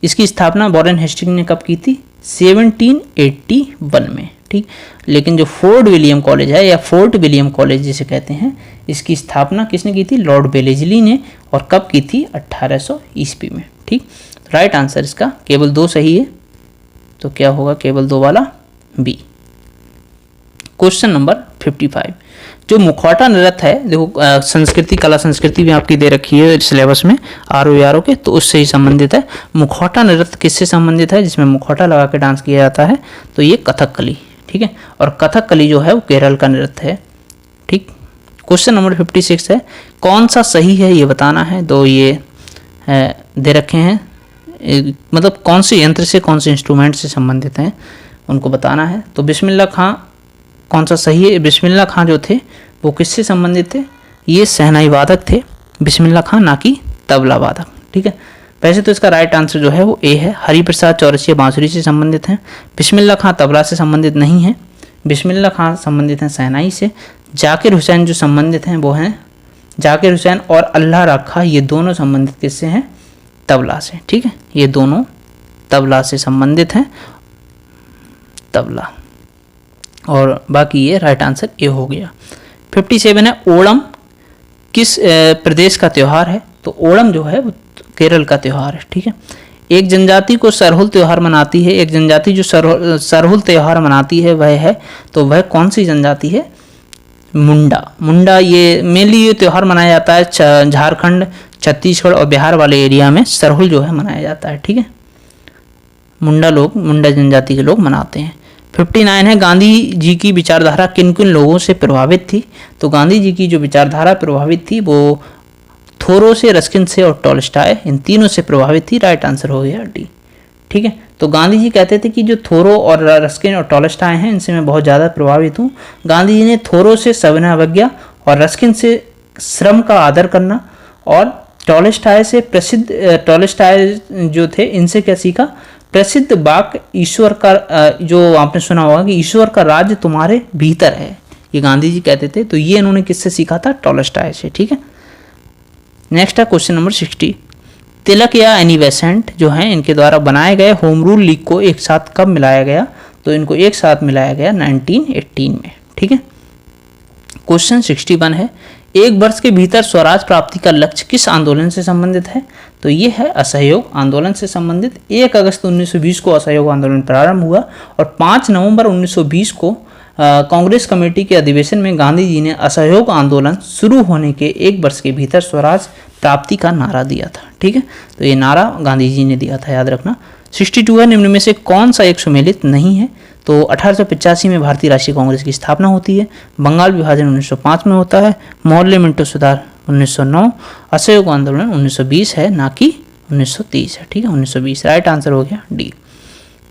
इसकी स्थापना वॉरेन हेस्टिंग्स ने कब की थी? 1781 में, ठीक। लेकिन जो फोर्ट विलियम कॉलेज है या फोर्ट विलियम कॉलेज जिसे कहते हैं, इसकी स्थापना किसने की थी? लॉर्ड बेलेजली ने। और कब की थी? 1800 ईस्वी में, ठीक। राइट आंसर इसका केवल 2 सही है, तो क्या होगा? केवल 2 वाला बी। क्वेश्चन नंबर 55, जो मुखौटा नृत्य है, देखो संस्कृति, कला संस्कृति भी आपकी दे रखी है सिलेबस में आरओ के, तो उससे ही संबंधित है। मुखौटा नृत्य किससे संबंधित है? जिसमें मुखौटा लगा के डांस किया जाता है, तो ये कथकली, ठीक है। और कथकली जो है वो केरल का नृत्य है, ठीक। क्वेश्चन नंबर 56 है, कौन सा सही है ये बताना है। दो ये दे रखे हैं, मतलब कौन से यंत्र से, कौन से इंस्ट्रूमेंट से संबंधित हैं उनको बताना है। तो बिस्मिल्लाह खां कौन सा सही है? बिस्मिल्लाह खां जो थे वो किससे संबंधित थे? ये शहनाई वादक थे बिस्मिल्लाह खां, ना कि तबला वादक, ठीक है। वैसे तो इसका राइट आंसर जो है वो ए है। हरिप्रसाद चौरसिया बांसुरी से संबंधित हैं, बिस्मिल्लाह खां तबला से संबंधित नहीं है। बिस्मिल्लाह खां संबंधित हैं शहनाई से। जाकिर हुसैन जो संबंधित हैं वो हैं, जाकिर हुसैन और अल्लाह रखा, ये दोनों संबंधित किससे हैं? तबला से, ठीक है। ये दोनों तबला से संबंधित हैं, तबला। और बाकी ये राइट आंसर ए हो गया। 57 है, ओणम किस प्रदेश का त्यौहार है? तो ओणम जो है वो केरल का त्यौहार है, ठीक है। एक जनजाति को सरहुल त्यौहार मनाती है, एक जनजाति जो सरहुल त्यौहार मनाती है वह है, तो वह कौन सी जनजाति है? मुंडा। मुंडा ये मेनली ये त्यौहार मनाया जाता है झारखंड, छत्तीसगढ़ और बिहार वाले एरिया में सरहुल जो है मनाया जाता है, ठीक है। मुंडा लोग, मुंडा जनजाति के लोग मनाते हैं। 59 है, गांधी जी की विचारधारा किन किन लोगों से प्रभावित थी? तो गांधी जी की जो विचारधारा प्रभावित थी वो थोरो से, रस्किन से और टॉलस्टॉय, इन तीनों से प्रभावित थी। राइट आंसर हो गया डी, ठीक है। तो गांधी जी कहते थे कि जो थोरो और रस्किन और टॉलस्टॉय हैं इनसे मैं बहुत ज़्यादा प्रभावित हूँ। गांधी जी ने थोरो से सविनय अवज्ञा और रस्किन से श्रम का आदर करना, और टॉलस्टॉय से टॉलस्टॉय जो थे इनसे क्या सीखा? प्रसिद्ध वाक्य ईश्वर का, जो आपने सुना होगा कि ईश्वर का राज्य तुम्हारे भीतर है, ये गांधी जी कहते थे। तो ये इन्होंने किससे सीखा था? टॉलस्टॉय से, ठीक है। नेक्स्ट है क्वेश्चन नंबर 60, तिलक या एनी बेसेंट जो हैं इनके द्वारा बनाए गए होम रूल लीग को एक साथ कब मिलाया गया? तो इनको एक साथ मिलाया गया 1918 में, ठीक है। क्वेश्चन 61 है, एक वर्ष के भीतर स्वराज प्राप्ति का लक्ष्य किस आंदोलन से संबंधित है? तो ये है असहयोग आंदोलन से संबंधित। 1 अगस्त 1920 को असहयोग आंदोलन प्रारंभ हुआ और 5 नवंबर 1920 को कांग्रेस कमेटी के अधिवेशन में गांधी जी ने असहयोग आंदोलन शुरू होने के 1 वर्ष के भीतर स्वराज प्राप्ति का नारा दिया था, ठीक है। तो ये नारा गांधी जी ने दिया था, याद रखना। 62 है, निम्न में से कौन सा एक सुमेलित नहीं है? तो 1885 में भारतीय राष्ट्रीय कांग्रेस की स्थापना होती है, बंगाल विभाजन 1905 में होता है, मोहल्ले मिंटो सुधार 1909, असहयोग आंदोलन 1920 है, ना कि 1930 है, ठीक है। 1920 राइट आंसर हो गया डी।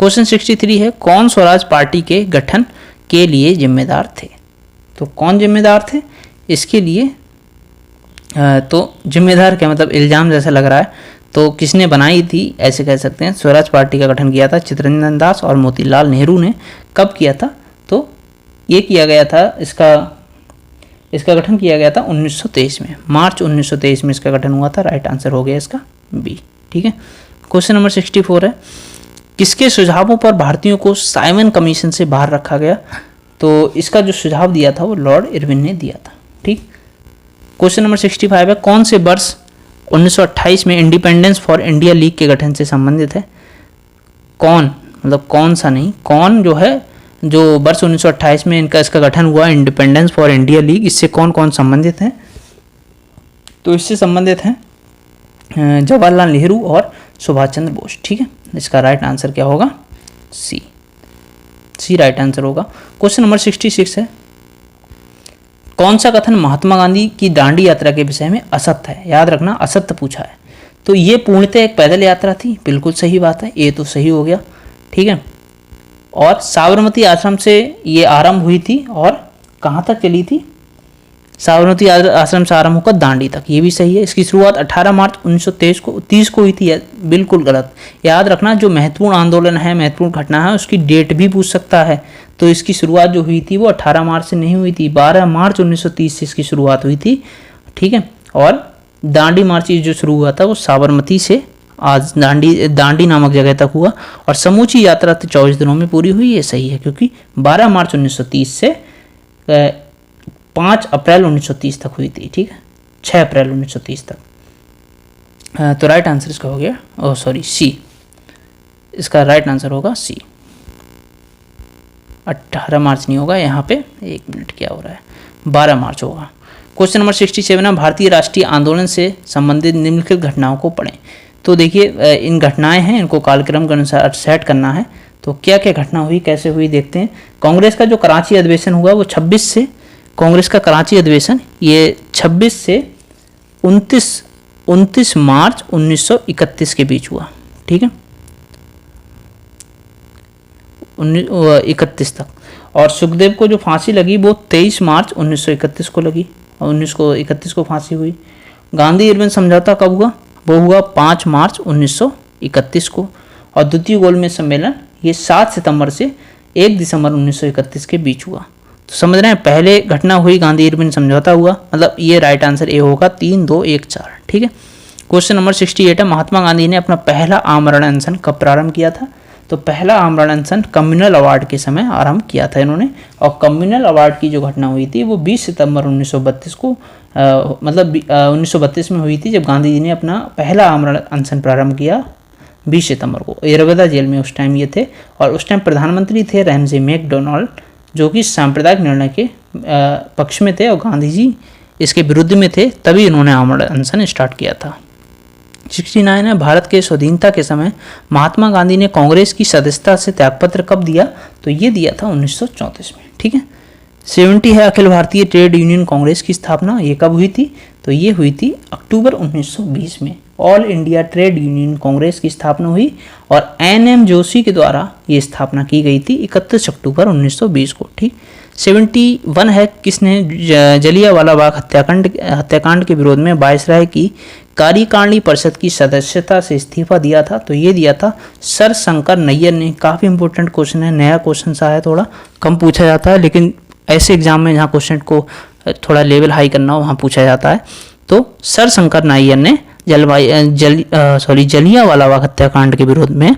क्वेश्चन 63 है, कौन स्वराज पार्टी के गठन के लिए जिम्मेदार थे? तो कौन जिम्मेदार थे इसके लिए? तो जिम्मेदार क्या मतलब इल्ज़ाम जैसा लग रहा है, तो किसने बनाई थी ऐसे कह सकते हैं। स्वराज पार्टी का गठन किया था चित्तरंजन दास और मोतीलाल नेहरू ने। कब किया था? तो ये किया गया था, इसका गठन किया गया था 1923 में, मार्च 1923 में इसका गठन हुआ था। राइट आंसर हो गया इसका बी, ठीक है। क्वेश्चन नंबर 64 है, किसके सुझावों पर भारतीयों को साइमन कमीशन से बाहर रखा गया? तो इसका जो सुझाव दिया था वो लॉर्ड इरविन ने दिया था, ठीक। क्वेश्चन नंबर 65 है, कौन से वर्ष 1928 में इंडिपेंडेंस फॉर इंडिया लीग के गठन से संबंधित है? कौन मतलब कौन सा नहीं, कौन जो है जो वर्ष 1928 में इसका गठन हुआ इंडिपेंडेंस फॉर इंडिया लीग, इससे कौन कौन संबंधित हैं? तो इससे संबंधित हैं जवाहरलाल नेहरू और सुभाष चंद्र बोस, ठीक है। इसका राइट आंसर क्या होगा? सी राइट आंसर होगा। क्वेश्चन नंबर 66 है, कौन सा कथन महात्मा गांधी की दांडी यात्रा के विषय में असत्य है? याद रखना असत्य पूछा है। तो ये पूर्णतः एक पैदल यात्रा थी, बिल्कुल सही बात है, ये तो सही हो गया, ठीक है। और साबरमती आश्रम से ये आरंभ हुई थी और कहाँ तक चली थी? साबरमती आश्रम से आरंभ होकर दांडी तक, ये भी सही है। इसकी शुरुआत 18 मार्च 1930 को हुई थी, बिल्कुल गलत। याद रखना, जो महत्वपूर्ण आंदोलन है, महत्वपूर्ण घटना है, उसकी डेट भी पूछ सकता है। तो इसकी शुरुआत जो हुई थी वो 18 मार्च से नहीं हुई थी, 12 मार्च 1930 से इसकी शुरुआत हुई थी, ठीक है। और दांडी मार्च जो शुरू हुआ था वो साबरमती से आज दांडी नामक जगह तक हुआ, और समूची यात्रा 24 दिनों में पूरी हुई, ये सही है, क्योंकि 12 मार्च 1930 से 5 अप्रैल 1930 तक हुई थी, ठीक है, 6 अप्रैल 1930 तक। तो राइट आंसर इसका हो गया, ओह सॉरी, सी। इसका राइट आंसर होगा सी। 18 मार्च नहीं होगा यहाँ पे, 1 मिनट, क्या हो रहा है, 12 मार्च होगा। क्वेश्चन नंबर 67 है, भारतीय राष्ट्रीय आंदोलन से संबंधित निम्नलिखित घटनाओं को पढ़ें। तो देखिए, इन घटनाएं हैं, इनको कालक्रम के अनुसार सेट करना है। तो क्या क्या घटना हुई, कैसे हुई, देखते हैं। कांग्रेस का जो कराची अधिवेशन हुआ वो 26 से, कांग्रेस का कराची अधिवेशन ये 26 से 29 मार्च 1931 के बीच हुआ, ठीक है, 31 तक। और सुखदेव को जो फांसी लगी वो 23 मार्च 1931 को लगी, और 1931 को फांसी हुई। गांधी इरविन समझौता कब हुआ, वो हुआ 5 मार्च 1931 को। और द्वितीय गोलमेज सम्मेलन ये 7 सितंबर से 1 दिसंबर 1931 के बीच हुआ। तो समझ रहे हैं, पहले घटना हुई गांधी इरविन समझौता हुआ, मतलब ये राइट आंसर ए होगा, 3, 2, 1, 4, ठीक है। क्वेश्चन नंबर 68 है, महात्मा गांधी ने अपना पहला आमरण अनशन कब प्रारंभ किया था। तो पहला आमरण अनशन कम्युनल अवार्ड के समय आरंभ किया था इन्होंने, और कम्युनल अवार्ड की जो घटना हुई थी वो 20 सितंबर 1932 को 1932 में हुई थी, जब गांधी जी ने अपना पहला आमरण अनशन प्रारंभ किया 20 सितंबर को। एरवदा जेल में उस टाइम ये थे, और उस टाइम प्रधानमंत्री थे रैमजे मैकडोनाल्ड, जो कि सांप्रदायिक निर्णय के पक्ष में थे, और गांधी जी इसके विरुद्ध में थे, तभी इन्होंने आमरण अनशन स्टार्ट किया था। 69 है, भारत के स्वाधीनता के समय महात्मा गांधी ने कांग्रेस की सदस्यता से त्यागपत्र कब दिया। तो ये दिया था 1934 में, ठीक है। 70 है, अखिल भारतीय ट्रेड यूनियन कांग्रेस की स्थापना ये कब हुई थी। तो ये हुई थी अक्टूबर 1920 में, all India trade union Congress की स्थापना हुई, और NM जोशी के द्वारा ये स्थापना की गई थी 31 अक्टूबर 1920 को, ठीक। 71 है, किसने जलियांवाला बाग हत्याकांड के विरोध में वायसराय की कार्यकारिणी परिषद की सदस्यता से इस्तीफा दिया था। तो ये दिया था सर शंकर नैयर ने। काफ़ी इंपॉर्टेंट क्वेश्चन है, नया क्वेश्चन सा है, थोड़ा कम पूछा जाता है, लेकिन ऐसे एग्जाम में जहाँ क्वेश्चन को थोड़ा लेवल हाई करना हो वहाँ पूछा जाता है। तो सर शंकर नायर ने जलियांवाला बाग हत्याकांड के विरोध में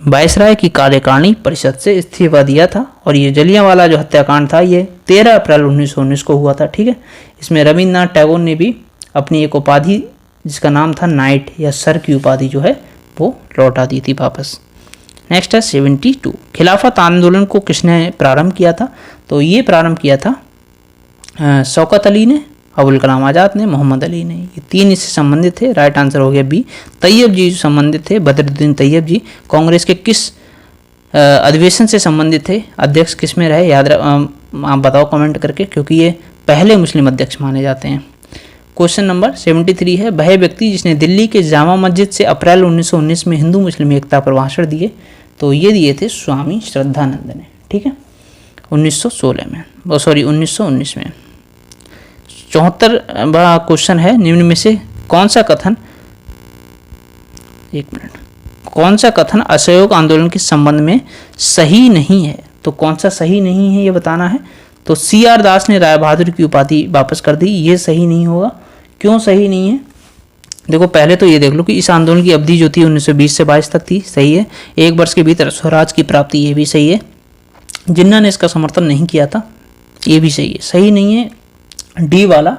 वायसराय की कार्यकारिणी परिषद से इस्तीफा दिया था, और ये जलियांवाला जो हत्याकांड था ये 13 अप्रैल 1919 को हुआ था, ठीक है। इसमें रविन्द्रनाथ टैगोर ने भी अपनी एक उपाधि जिसका नाम था नाइट या सर की उपाधि जो है वो लौटा दी थी वापस। नेक्स्ट है 72, खिलाफत आंदोलन को किसने प्रारंभ किया था। तो ये प्रारंभ किया था शौकत अली ने, अबुल कलाम आज़ाद ने, मोहम्मद अली ने। ये 3 इससे संबंधित थे, राइट आंसर हो गया बी। तैयब जी संबंधित थे, बदरुद्दीन तैयब जी कांग्रेस के किस अधिवेशन से संबंधित थे, अध्यक्ष किस में रहे, आप बताओ कमेंट करके, क्योंकि ये पहले मुस्लिम अध्यक्ष माने जाते हैं। क्वेश्चन नंबर 73 है, वह व्यक्ति जिसने दिल्ली के जामा मस्जिद से अप्रैल 1919 में हिंदू मुस्लिम एकता पर भाषण दिए। तो ये दिए थे स्वामी श्रद्धानंद ने, ठीक है, 1916 में, सॉरी 1919 में। 74वां क्वेश्चन है, निम्न में से कौन सा कथन, एक मिनट, कौन सा कथन असहयोग आंदोलन के संबंध में सही नहीं है। तो कौन सा सही नहीं है ये बताना है। तो CR दास ने राय बहादुर की उपाधि वापस कर दी, ये सही नहीं होगा। क्यों सही नहीं है, देखो पहले तो ये देख लो कि इस आंदोलन की अवधि जो थी 1920 से 22 तक थी, सही है। 1 वर्ष के भीतर स्वराज की प्राप्ति, ये भी सही है। जिन्ना ने इसका समर्थन नहीं किया था, ये भी सही है। सही नहीं है डी वाला,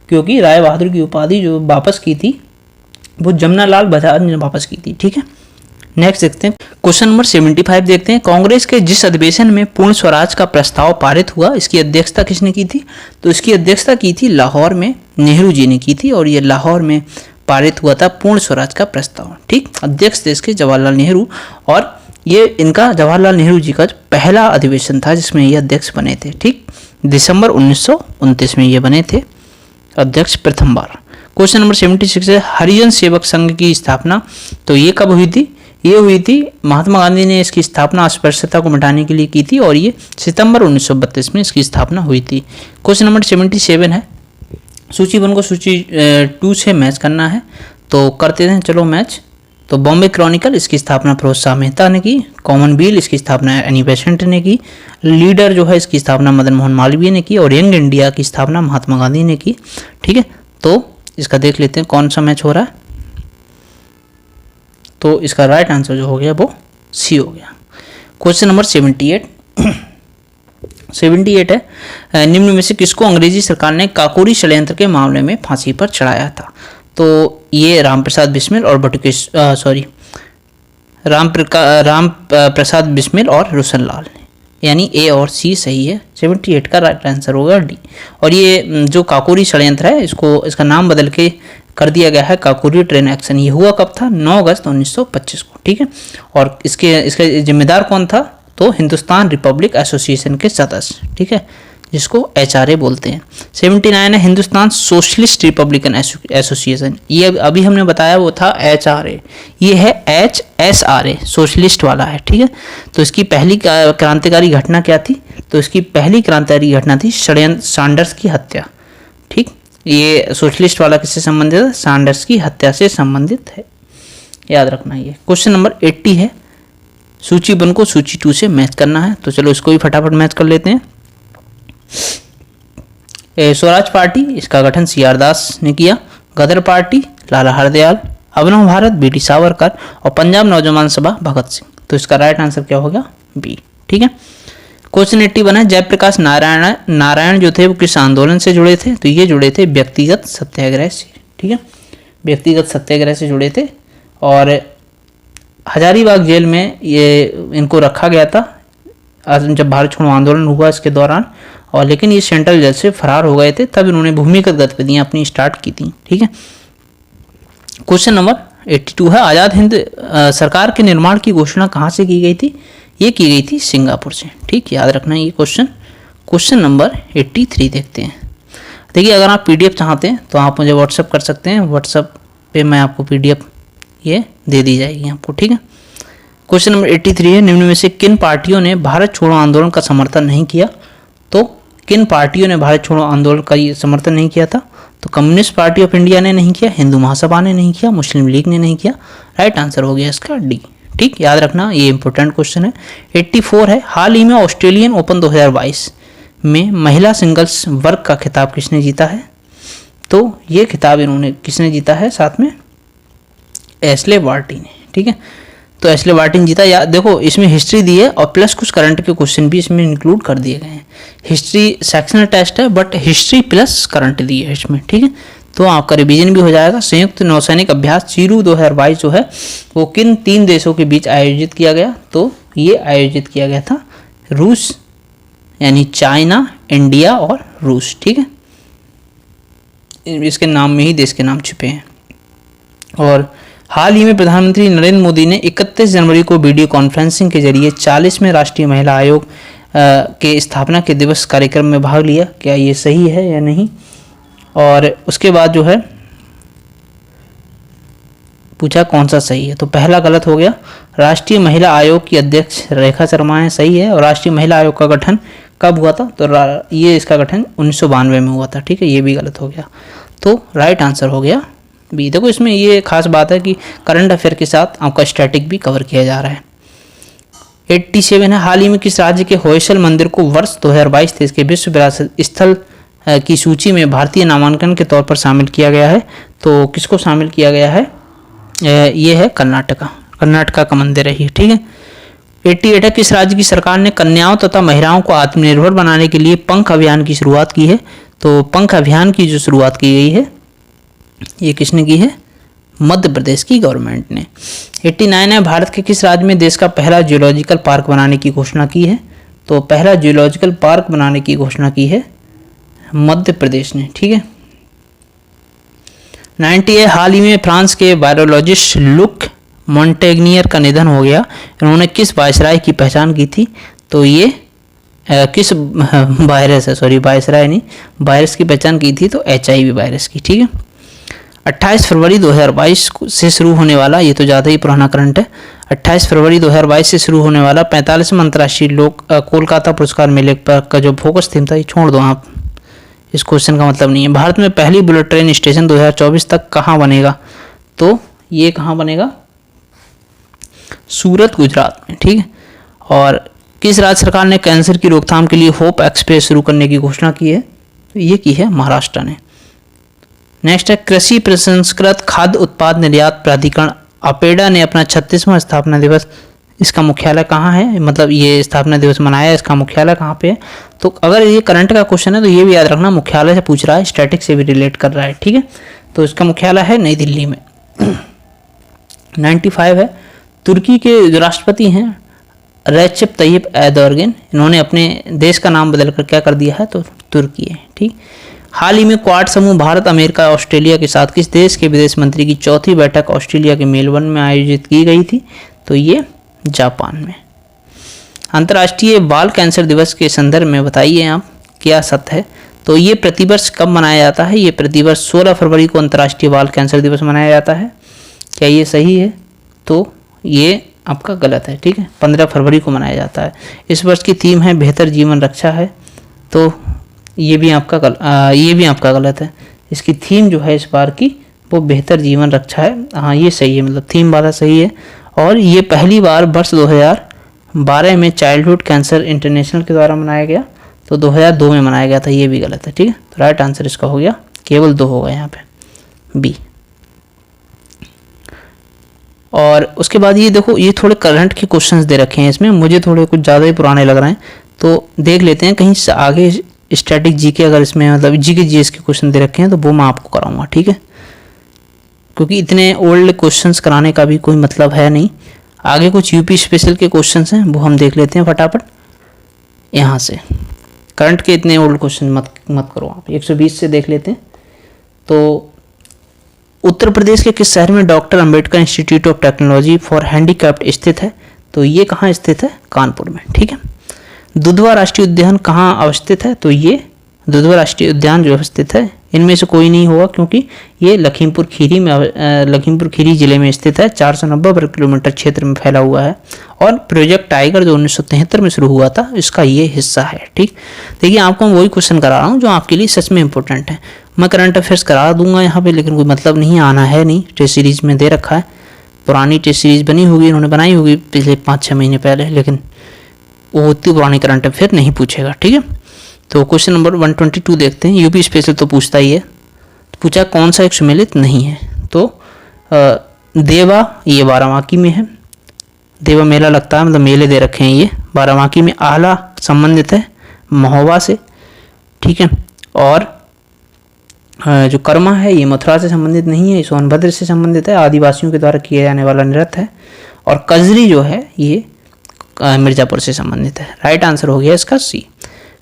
क्योंकि राय बहादुर की उपाधि जो वापस की थी वो जमनालाल बजाज ने वापस की थी, ठीक है। नेक्स्ट देखते हैं क्वेश्चन नंबर 75 देखते हैं, कांग्रेस के जिस अधिवेशन में पूर्ण स्वराज का प्रस्ताव पारित हुआ, इसकी अध्यक्षता किसने की थी। तो इसकी अध्यक्षता की थी लाहौर में नेहरू जी ने की थी, और ये लाहौर में पारित हुआ था पूर्ण स्वराज का प्रस्ताव, ठीक। अध्यक्ष थे इसके जवाहरलाल नेहरू, और ये इनका जवाहरलाल नेहरू जी का पहला अधिवेशन था जिसमें ये अध्यक्ष बने थे, ठीक। दिसंबर 1929 में ये बने थे अध्यक्ष प्रथम बार। क्वेश्चन नंबर 76 है, हरिजन सेवक संघ की स्थापना। तो ये कब हुई थी, ये हुई थी महात्मा गांधी ने इसकी स्थापना अस्पृश्यता को मिटाने के लिए की थी, और ये सितंबर 1932 में इसकी स्थापना हुई थी। क्वेश्चन नंबर 77 है, सूची 1 को सूची 2 से मैच करना है, तो करते हैं चलो मैच। तो बॉम्बे क्रॉनिकल, इसकी स्थापना फिरोज शाह मेहता ने की। कॉमनवेल्थ, इसकी स्थापना एनी बेसेंट ने की। लीडर जो है, इसकी स्थापना मदन मोहन मालवीय ने की। और यंग इंडिया की स्थापना महात्मा गांधी ने की। ठीक है, तो इसका देख लेते हैं कौन सा मैच हो रहा है। तो इसका राइट आंसर जो हो गया वो सी हो गया। क्वेश्चन नंबर 78 है, निम्न में से किसको अंग्रेजी सरकार ने काकोरी षड्यंत्र के मामले में फांसी पर चढ़ाया था? तो ये राम प्रसाद बिस्मिल और रोशनलाल, यानी ए और सी सही है। 78 का राइट आंसर होगा डी। और ये जो काकोरी षड्यंत्र है, इसका नाम बदल के कर दिया गया है काकोरी ट्रेन एक्शन। ये हुआ कब था? 9 अगस्त 1925 को। ठीक है, और इसके जिम्मेदार कौन था? तो हिंदुस्तान रिपब्लिक एसोसिएशन के सदस्य, ठीक है, जिसको HRA बोलते हैं। 79 है, हिंदुस्तान सोशलिस्ट रिपब्लिकन एसोसिएशन। ये अभी हमने बताया वो था HRA, ये है HSRA, सोशलिस्ट वाला है। ठीक है, तो इसकी पहली क्रांतिकारी घटना क्या थी? तो इसकी पहली क्रांतिकारी घटना थी सैंडर्स की हत्या। ठीक, ये सोशलिस्ट वाला किससे संबंधित है? सैंडर्स की हत्या से संबंधित है, याद रखना। ये क्वेश्चन नंबर 80 है, सूची 1 को सूची 2 से मैच करना है, तो चलो इसको भी फटाफट मैच कर लेते हैं। स्वराज पार्टी, इसका गठन CR दास ने किया। गदर पार्टी, लाला हरदयाल। अभिनव भारत, BT सावरकर। और पंजाब नौजवान सभा, भगत सिंह। तो इसका राइट आंसर क्या होगा? बी। ठीक है, क्वेश्चन 81 है, जयप्रकाश नारायण जो थे वो किस आंदोलन से जुड़े थे? तो ये जुड़े थे व्यक्तिगत सत्याग्रह से। ठीक है, व्यक्तिगत सत्याग्रह से जुड़े थे। और हजारीबाग जेल में ये इनको रखा गया था जब भारत छोड़ो आंदोलन हुआ इसके दौरान। और लेकिन ये सेंट्रल जेल से फरार हो गए थे, तब इन्होंने भूमिगत गतिविधियां अपनी स्टार्ट की थी। ठीक है, क्वेश्चन नंबर 82 है, आज़ाद हिंद सरकार के निर्माण की घोषणा कहाँ से की गई थी? ये की गई थी सिंगापुर से। ठीक, याद रखना ये क्वेश्चन नंबर 83 देखते हैं। देखिए, अगर आप PDF चाहते हैं तो आप मुझे व्हाट्सअप कर सकते हैं। व्हाट्सअप पे मैं आपको PDF ये दे दी जाएगी आपको। ठीक है, क्वेश्चन नंबर 83 है, निम्न में से किन पार्टियों ने भारत छोड़ो आंदोलन का समर्थन नहीं किया? तो किन पार्टियों ने भारत छोड़ो आंदोलन का ये समर्थन नहीं किया था? तो कम्युनिस्ट पार्टी ऑफ इंडिया ने नहीं किया, हिंदू महासभा ने नहीं किया, मुस्लिम लीग ने नहीं किया। राइट आंसर हो गया इसका डी। ठीक, याद रखना ये इंपॉर्टेंट क्वेश्चन है। 84 है, हाल ही में ऑस्ट्रेलियन ओपन 2022 में महिला सिंगल्स वर्ग का खिताब किसने जीता है? तो ये खिताब इन्होंने किसने जीता है? साथ में एशले बार्टी ने। ठीक है, तो एशले बार्टी ने जीता। या देखो, इसमें हिस्ट्री दी है और प्लस कुछ करंट के क्वेश्चन भी इसमें इंक्लूड कर दिए गए हैं। हिस्ट्री सेक्शनल टेस्ट है, बट हिस्ट्री प्लस करंट दी है इसमें। ठीक है, तो आपका रिवीजन भी हो जाएगा। संयुक्त नौसैनिक अभ्यास चीरू 2022 जो है वो किन 3 देशों के बीच आयोजित किया गया? तो ये आयोजित किया गया था रूस, यानी चाइना, इंडिया और रूस। ठीक है, इसके नाम में ही देश के नाम छिपे हैं। और हाल ही में प्रधानमंत्री नरेंद्र मोदी ने 31 जनवरी को वीडियो कॉन्फ्रेंसिंग के जरिए 40वें राष्ट्रीय महिला आयोग के स्थापना के दिवस कार्यक्रम में भाग लिया। क्या ये सही है या नहीं? और उसके बाद जो है पूछा कौन सा सही है, तो पहला गलत हो गया। राष्ट्रीय महिला आयोग की अध्यक्ष रेखा शर्मा है, सही है। और राष्ट्रीय महिला आयोग का गठन कब हुआ था? तो ये इसका गठन 1992 में हुआ था। ठीक है, ये भी गलत हो गया। तो राइट आंसर हो गया बी। देखो, इसमें ये खास बात है कि करंट अफेयर के साथ आपका स्टैटिक भी कवर किया जा रहा है। 87 है, हाल ही में किस राज्य के होयसल मंदिर को वर्ष 2022-23 के विश्व विरासत स्थल की सूची में भारतीय नामांकन के तौर पर शामिल किया गया है? तो किसको शामिल किया गया है? ये है कर्नाटका का मंदिर है ये। ठीक है, 88 है, किस राज्य की सरकार ने कन्याओं तथा महिलाओं को आत्मनिर्भर बनाने के लिए पंख अभियान की शुरुआत की है? तो पंख अभियान की जो शुरुआत की गई है ये किसने की है? मध्य प्रदेश की गवर्नमेंट ने। 89 है, भारत के किस राज्य में देश का पहला जियोलॉजिकल पार्क बनाने की घोषणा की है? तो पहला जियोलॉजिकल पार्क बनाने की घोषणा की है मध्य प्रदेश ने। ठीक है, 90 है, हाल ही में फ्रांस के वायरोलॉजिस्ट लुक मॉन्टेग्नियर का निधन हो गया। इन्होंने किस वायसराय की पहचान की थी? तो ये किस वायरस है, सॉरी वायसराय नहीं, वायरस की पहचान की थी तो HIV वायरस की। ठीक है, 28 फरवरी 2022 से शुरू होने वाला, ये तो ज़्यादा ही पुराना करंट है, 28 फरवरी 2022 से शुरू होने वाला 45वां अंतर्राष्ट्रीय कोलकाता पुरस्कार मेले पर का जो फोकस थीम था, ये छोड़ दो आप, इस क्वेश्चन का मतलब नहीं है। भारत में पहली बुलेट ट्रेन स्टेशन 2024 तक कहाँ बनेगा? तो ये कहाँ बनेगा? सूरत, गुजरात में, ठीक है। और किस राज्य सरकार ने कैंसर की रोकथाम के लिए होप एक्सप्रेस शुरू करने की घोषणा की है? तो ये की है महाराष्ट्र ने। नेक्स्ट है कृषि प्रसंस्कृत खाद्य उत्पाद निर्यात प्राधिकरण अपेडा ने अपना 36वां स्थापना दिवस, इसका मुख्यालय कहाँ है? मतलब ये स्थापना दिवस मनाया, इसका मुख्यालय कहाँ पे है? तो अगर ये करंट का क्वेश्चन है तो ये भी याद रखना, मुख्यालय से पूछ रहा है, स्टैटिक से भी रिलेट कर रहा है, ठीक है। तो इसका मुख्यालय है नई दिल्ली में। 95 है, तुर्की के जो राष्ट्रपति हैं रेसिप तय्यिप एर्दोगन, इन्होंने अपने देश का नाम बदलकर क्या कर दिया है? तो तुर्की है, ठीक। हाल ही में क्वाड समूह भारत, अमेरिका, ऑस्ट्रेलिया के साथ किस देश के विदेश मंत्री की चौथी बैठक ऑस्ट्रेलिया के मेलबर्न में आयोजित की गई थी? तो ये जापान में। अंतर्राष्ट्रीय बाल कैंसर दिवस के संदर्भ में बताइए आप क्या सत्य है? तो ये प्रतिवर्ष कब मनाया जाता है? ये प्रतिवर्ष 16 फरवरी को अंतर्राष्ट्रीय बाल कैंसर दिवस मनाया जाता है। क्या ये सही है? तो ये आपका गलत है, ठीक है। 15 फरवरी को मनाया जाता है। इस वर्ष की थीम है बेहतर जीवन रक्षा है, तो ये भी आपका गलत है। इसकी थीम जो है इस बार की वो बेहतर जीवन रक्षा है। हाँ, ये सही है, मतलब थीम वाला सही है। और ये पहली बार वर्ष 2012 में चाइल्डहुड कैंसर इंटरनेशनल के द्वारा मनाया गया, तो 2002 में मनाया गया था, ये भी गलत है, ठीक है। तो राइट आंसर इसका हो गया, केवल 2 होगा यहाँ पे, बी। और उसके बाद ये देखो, ये थोड़े करंट के क्वेश्चंस दे रखे हैं इसमें, मुझे थोड़े कुछ ज़्यादा ही पुराने लग रहे हैं, तो देख लेते हैं। कहीं से आगे स्टैटिक जीके अगर इसमें मतलब जीके जीएस के क्वेश्चन दे रखे हैं तो वो मैं आपको कराऊंगा, ठीक है, क्योंकि इतने ओल्ड क्वेश्चंस कराने का भी कोई मतलब है नहीं। आगे कुछ यूपी स्पेशल के क्वेश्चंस हैं, वो हम देख लेते हैं फटाफट यहाँ से। करंट के इतने ओल्ड क्वेश्चन मत करो आप, 120 से देख लेते हैं। तो उत्तर प्रदेश के किस शहर में doctor Ambedkar institute of technology for handicapped स्थित है? तो ये कहाँ स्थित है? कानपुर में, ठीक है। दुधवा राष्ट्रीय उद्यान कहाँ अवस्थित है? तो ये दुधवा राष्ट्रीय उद्यान जो स्थित है, इनमें से कोई नहीं होगा, क्योंकि ये लखीमपुर खीरी जिले में स्थित है। 490 वर्ग किलोमीटर क्षेत्र में फैला हुआ है। और प्रोजेक्ट टाइगर जो 1973 में शुरू हुआ था, इसका ये हिस्सा है, ठीक। देखिए, आपको मैं वही क्वेश्चन करा रहा हूँ जो आपके लिए सच में इंपॉर्टेंट है। मैं करंट अफेयर्स करा दूंगा यहाँ पे, लेकिन कोई मतलब नहीं, आना है नहीं। टेस्ट सीरीज में दे रखा है, पुरानी टेस्ट सीरीज बनी होगी, इन्होंने बनाई होगी पिछले 5-6 महीने पहले, लेकिन वो उतनी पुरानी करंट अफेयर नहीं पूछेगा, ठीक है। तो क्वेश्चन नंबर 122 देखते हैं। यूपी स्पेशल तो पूछता ही है। पूछा कौन सा एक सुमेलित नहीं है? तो देवा, ये बाराबांकी में है, देवा मेला लगता है, मतलब मेले दे रखे हैं ये बाराबांकी में। आला संबंधित है महोबा से, ठीक है। और जो कर्मा है ये मथुरा से संबंधित नहीं है, ये सोनभद्र से संबंधित है, आदिवासियों के द्वारा किया जाने वाला नृत्य है। और कजरी जो है ये मिर्जापुर से संबंधित है। राइट आंसर हो गया इसका सी।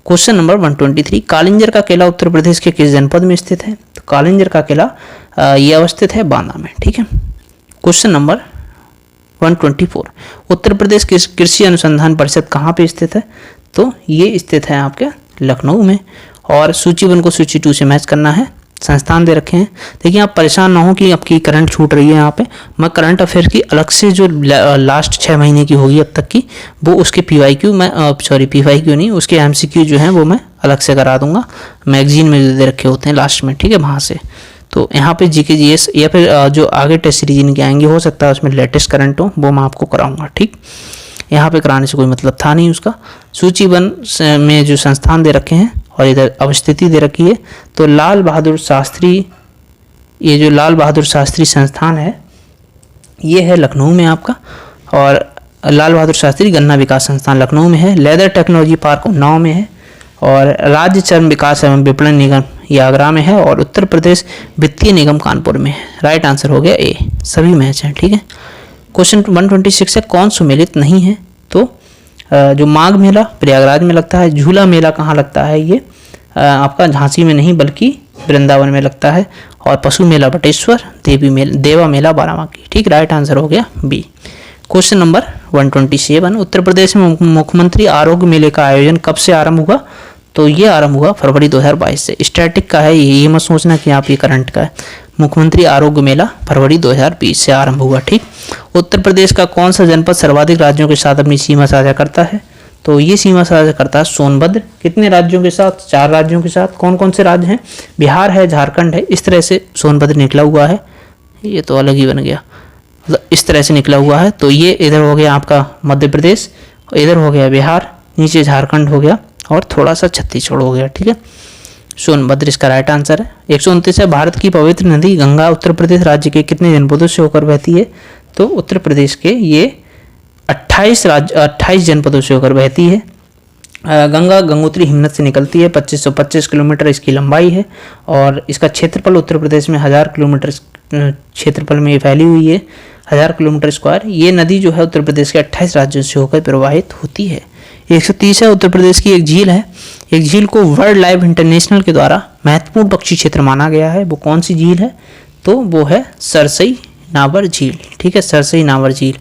क्वेश्चन नंबर 123, कालिंजर का किला उत्तर प्रदेश के किस जनपद में स्थित है? तो कालिंजर का किला ये अवस्थित है बांदा में, ठीक है। क्वेश्चन नंबर 124, उत्तर प्रदेश कृषि अनुसंधान परिषद कहाँ पे स्थित है? तो ये स्थित है आपके लखनऊ में। और सूची 1 को सूची 2 से मैच करना है, संस्थान दे रखे हैं। देखिए, आप परेशान ना हो कि आपकी करंट छूट रही है। यहाँ पे मैं करंट अफेयर की अलग से जो लास्ट 6 महीने की होगी अब तक की, वो उसके पीवाईक्यू नहीं, उसके एमसीक्यू जो हैं वो मैं अलग से करा दूंगा। मैगजीन में दे रखे होते हैं लास्ट में, ठीक है, वहाँ से। तो यहाँ पे जीके जीएस या फिर जो आगे टेस्ट सीरीज इनके आएंगे, हो सकता है उसमें लेटेस्ट करंट हो, वो मैं आपको कराऊंगा, ठीक। यहाँ पे कराने से कोई मतलब था नहीं उसका। सूची 1 में जो संस्थान दे रखे हैं और इधर अवस्थिति दे रखी है, तो लाल बहादुर शास्त्री, ये जो लाल बहादुर शास्त्री संस्थान है ये है लखनऊ में आपका। और लाल बहादुर शास्त्री गन्ना विकास संस्थान लखनऊ में है। लेदर टेक्नोलॉजी पार्क उन्नाव में है। और राज्य चर्म विकास एवं विपणन निगम ये आगरा में है। और उत्तर प्रदेश वित्तीय निगम कानपुर में है। राइट आंसर हो गया ए, सभी मैच हैं, ठीक है। क्वेश्चन 126 है, कौन सुमेलित नहीं है? तो जो माघ मेला प्रयागराज में लगता है। झूला मेला कहाँ लगता है? ये आपका झांसी में नहीं बल्कि वृंदावन में लगता है। और पशु मेला बटेश्वर, देवा मेला बाराबांकी, ठीक। राइट आंसर हो गया B. Question number 127, Uttar Pradesh में मुख्यमंत्री आरोग्य मेले का आयोजन कब से आरंभ हुआ? तो ये आरंभ हुआ फरवरी 2022 से। स्टैटिक का है ये मत सोचना कि आप ये करंट का है। मुख्यमंत्री आरोग्य मेला फरवरी 2020 से आरंभ हुआ, ठीक। उत्तर प्रदेश का कौन सा जनपद सर्वाधिक राज्यों के साथ अपनी सीमा साझा करता है? तो ये सीमा साझा करता है सोनभद्र कितने राज्यों के साथ, 4 राज्यों के साथ। कौन कौन से राज्य हैं, बिहार है, झारखंड है, इस तरह से सोनभद्र निकला हुआ है। ये तो अलग ही बन गया, मतलब इस तरह से निकला हुआ है। तो ये इधर हो गया आपका मध्य प्रदेश, इधर हो गया बिहार, नीचे झारखंड हो गया और थोड़ा सा छत्तीसगढ़ हो गया, ठीक है। सोनभद्र इसका राइट आंसर है। 129 है, भारत की पवित्र नदी गंगा उत्तर प्रदेश राज्य के कितने जनपदों से होकर बहती है। तो उत्तर प्रदेश के ये 28 जनपदों से होकर बहती है। गंगा गंगोत्री हिमनद से निकलती है, 2525 किलोमीटर इसकी लंबाई है और इसका क्षेत्रफल उत्तर प्रदेश में 1000 किलोमीटर क्षेत्रफल में फैली हुई है, 1000 किलोमीटर स्क्वायर। ये नदी जो है उत्तर प्रदेश के 28 राज्यों से होकर प्रवाहित होती है। 130 है, उत्तर प्रदेश की एक झील है, एक झील को वर्ल्ड लाइफ इंटरनेशनल के द्वारा महत्वपूर्ण पक्षी क्षेत्र माना गया है। वो कौन सी झील है, तो वो है सरसई नावर झील, ठीक है, सरसई नावर झील।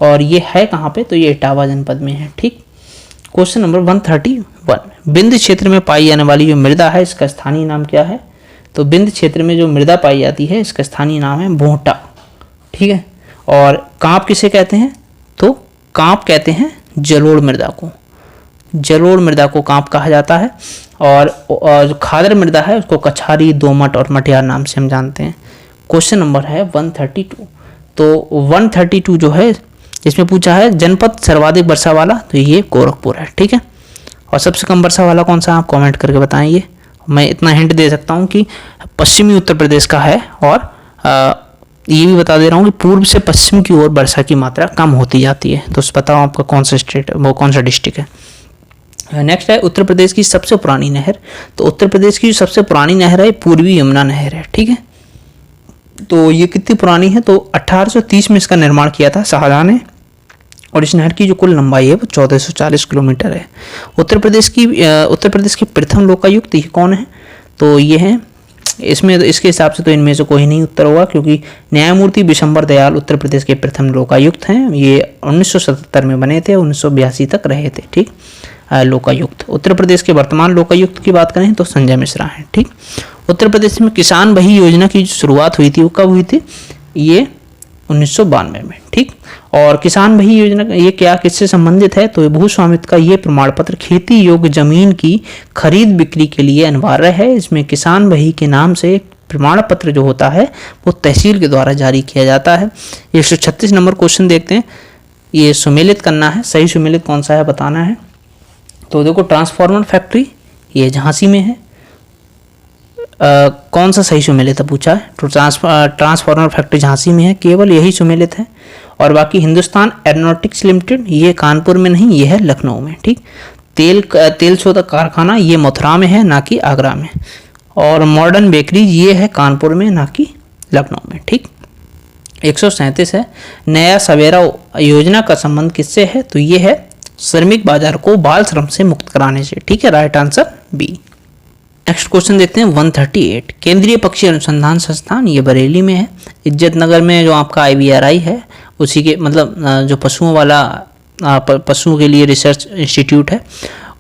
और ये है कहाँ पे, तो ये इटावा जनपद में है, ठीक। क्वेश्चन नंबर 131, बिंद क्षेत्र में पाई जाने वाली जो मृदा है इसका स्थानीय नाम क्या है। तो बिंद क्षेत्र में जो मृदा पाई जाती है इसका स्थानीय नाम है भोंटा, ठीक है। और कांप किसे कहते हैं, तो कांप कहते हैं जलोढ़ मृदा को, जलोढ़ मृदा को कांप कहा जाता है। और जो खादर मृदा है उसको कछारी, दोमट और मटियार नाम से हम जानते हैं। क्वेश्चन नंबर है 132, तो 132 जो है इसमें पूछा है जनपद सर्वाधिक वर्षा वाला, तो ये गोरखपुर है, ठीक है। और सबसे कम वर्षा वाला कौन सा, आप कमेंट करके बताएं। मैं इतना हिंट दे सकता हूँ कि पश्चिमी उत्तर प्रदेश का है और ये भी बता दे रहा हूँ कि पूर्व से पश्चिम की ओर वर्षा की मात्रा कम होती जाती है। तो बताओ आपका कौन सा स्टेट, वो कौन सा डिस्ट्रिक्ट है। नेक्स्ट है उत्तर प्रदेश की सबसे पुरानी नहर। तो उत्तर प्रदेश की जो सबसे पुरानी नहर है पूर्वी यमुना नहर है, ठीक है। तो ये कितनी पुरानी है, तो 1830 में इसका निर्माण किया था शाहजहां ने और इस नहर की जो कुल लंबाई है वो 1440 किलोमीटर है। उत्तर प्रदेश के प्रथम लोकायुक्त ये कौन है, तो ये है, इसमें इसके हिसाब से तो इनमें से कोई नहीं उत्तर होगा क्योंकि न्यायमूर्ति विशंबर दयाल उत्तर प्रदेश के प्रथम लोकायुक्त हैं। ये 1977 में बने थे, 1982 तक रहे थे, ठीक। लोकायुक्त उत्तर प्रदेश के वर्तमान लोकायुक्त की बात करें तो संजय मिश्रा हैं, ठीक। उत्तर प्रदेश में किसान बही योजना की जो शुरुआत हुई थी वो कब हुई थी, ये 1992 में, ठीक। और किसान बही योजना ये क्या किससे संबंधित है, तो भू स्वामित्व का ये प्रमाण पत्र खेती योग्य जमीन की खरीद बिक्री के लिए अनिवार्य है। इसमें किसान बही के नाम से एक प्रमाण पत्र जो होता है वो तहसील के द्वारा जारी किया जाता है। 136 नंबर क्वेश्चन देखते हैं, ये सुमेलित करना है, सही सुमेलित कौन सा है बताना है। तो देखो ट्रांसफार्मर फैक्ट्री ये झांसी में है, कौन सा सही सुमेलित है पूछा है, तो ट्रांसफार्मर फैक्ट्री झांसी में है, केवल यही सुमेलित है। और बाकी हिंदुस्तान एरोनॉटिक्स लिमिटेड ये कानपुर में नहीं, ये है लखनऊ में, ठीक। तेल शोधक कारखाना ये मथुरा में है ना कि आगरा में। और मॉडर्न बेकरी ये है कानपुर में ना कि लखनऊ में, ठीक। 137 है, नया सवेरा योजना का संबंध किससे है, तो ये है श्रमिक बाजार को बाल श्रम से मुक्त कराने से, ठीक है, right answer B. Next question देखते हैं 138, केंद्रीय पक्षी अनुसंधान संस्थान ये बरेली में है। इज्जत नगर में जो आपका IVRI है उसी के मतलब जो पशुओं वाला पशुओं के लिए रिसर्च इंस्टीट्यूट है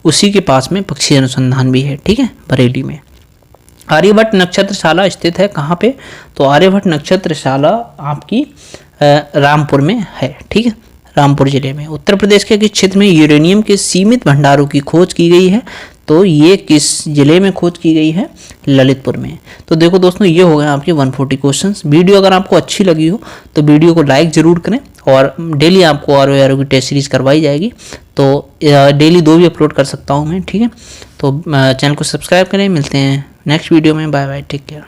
उसी के पास में पक्षी अनुसंधान भी है, ठीक है, बरेली में। आर्यभट्ट नक्षत्रशाला स्थित है कहाँ पे, तो आर्यभट्ट नक्षत्रशाला आपकी रामपुर में है, ठीक है, रामपुर जिले में। उत्तर प्रदेश के किस क्षेत्र में यूरेनियम के सीमित भंडारों की खोज की गई है, तो ये किस जिले में खोज की गई है, ललितपुर में। तो देखो दोस्तों ये हो गए आपके 140 क्वेश्चंस। वीडियो अगर आपको अच्छी लगी हो तो वीडियो को लाइक ज़रूर करें और डेली आपको ROA की टेस्ट सीरीज करवाई जाएगी। तो डेली 2 भी अपलोड कर सकता हूँ मैं, ठीक है। तो चैनल को सब्सक्राइब करें, मिलते हैं नेक्स्ट वीडियो में, बाय बाय, टेक केयर।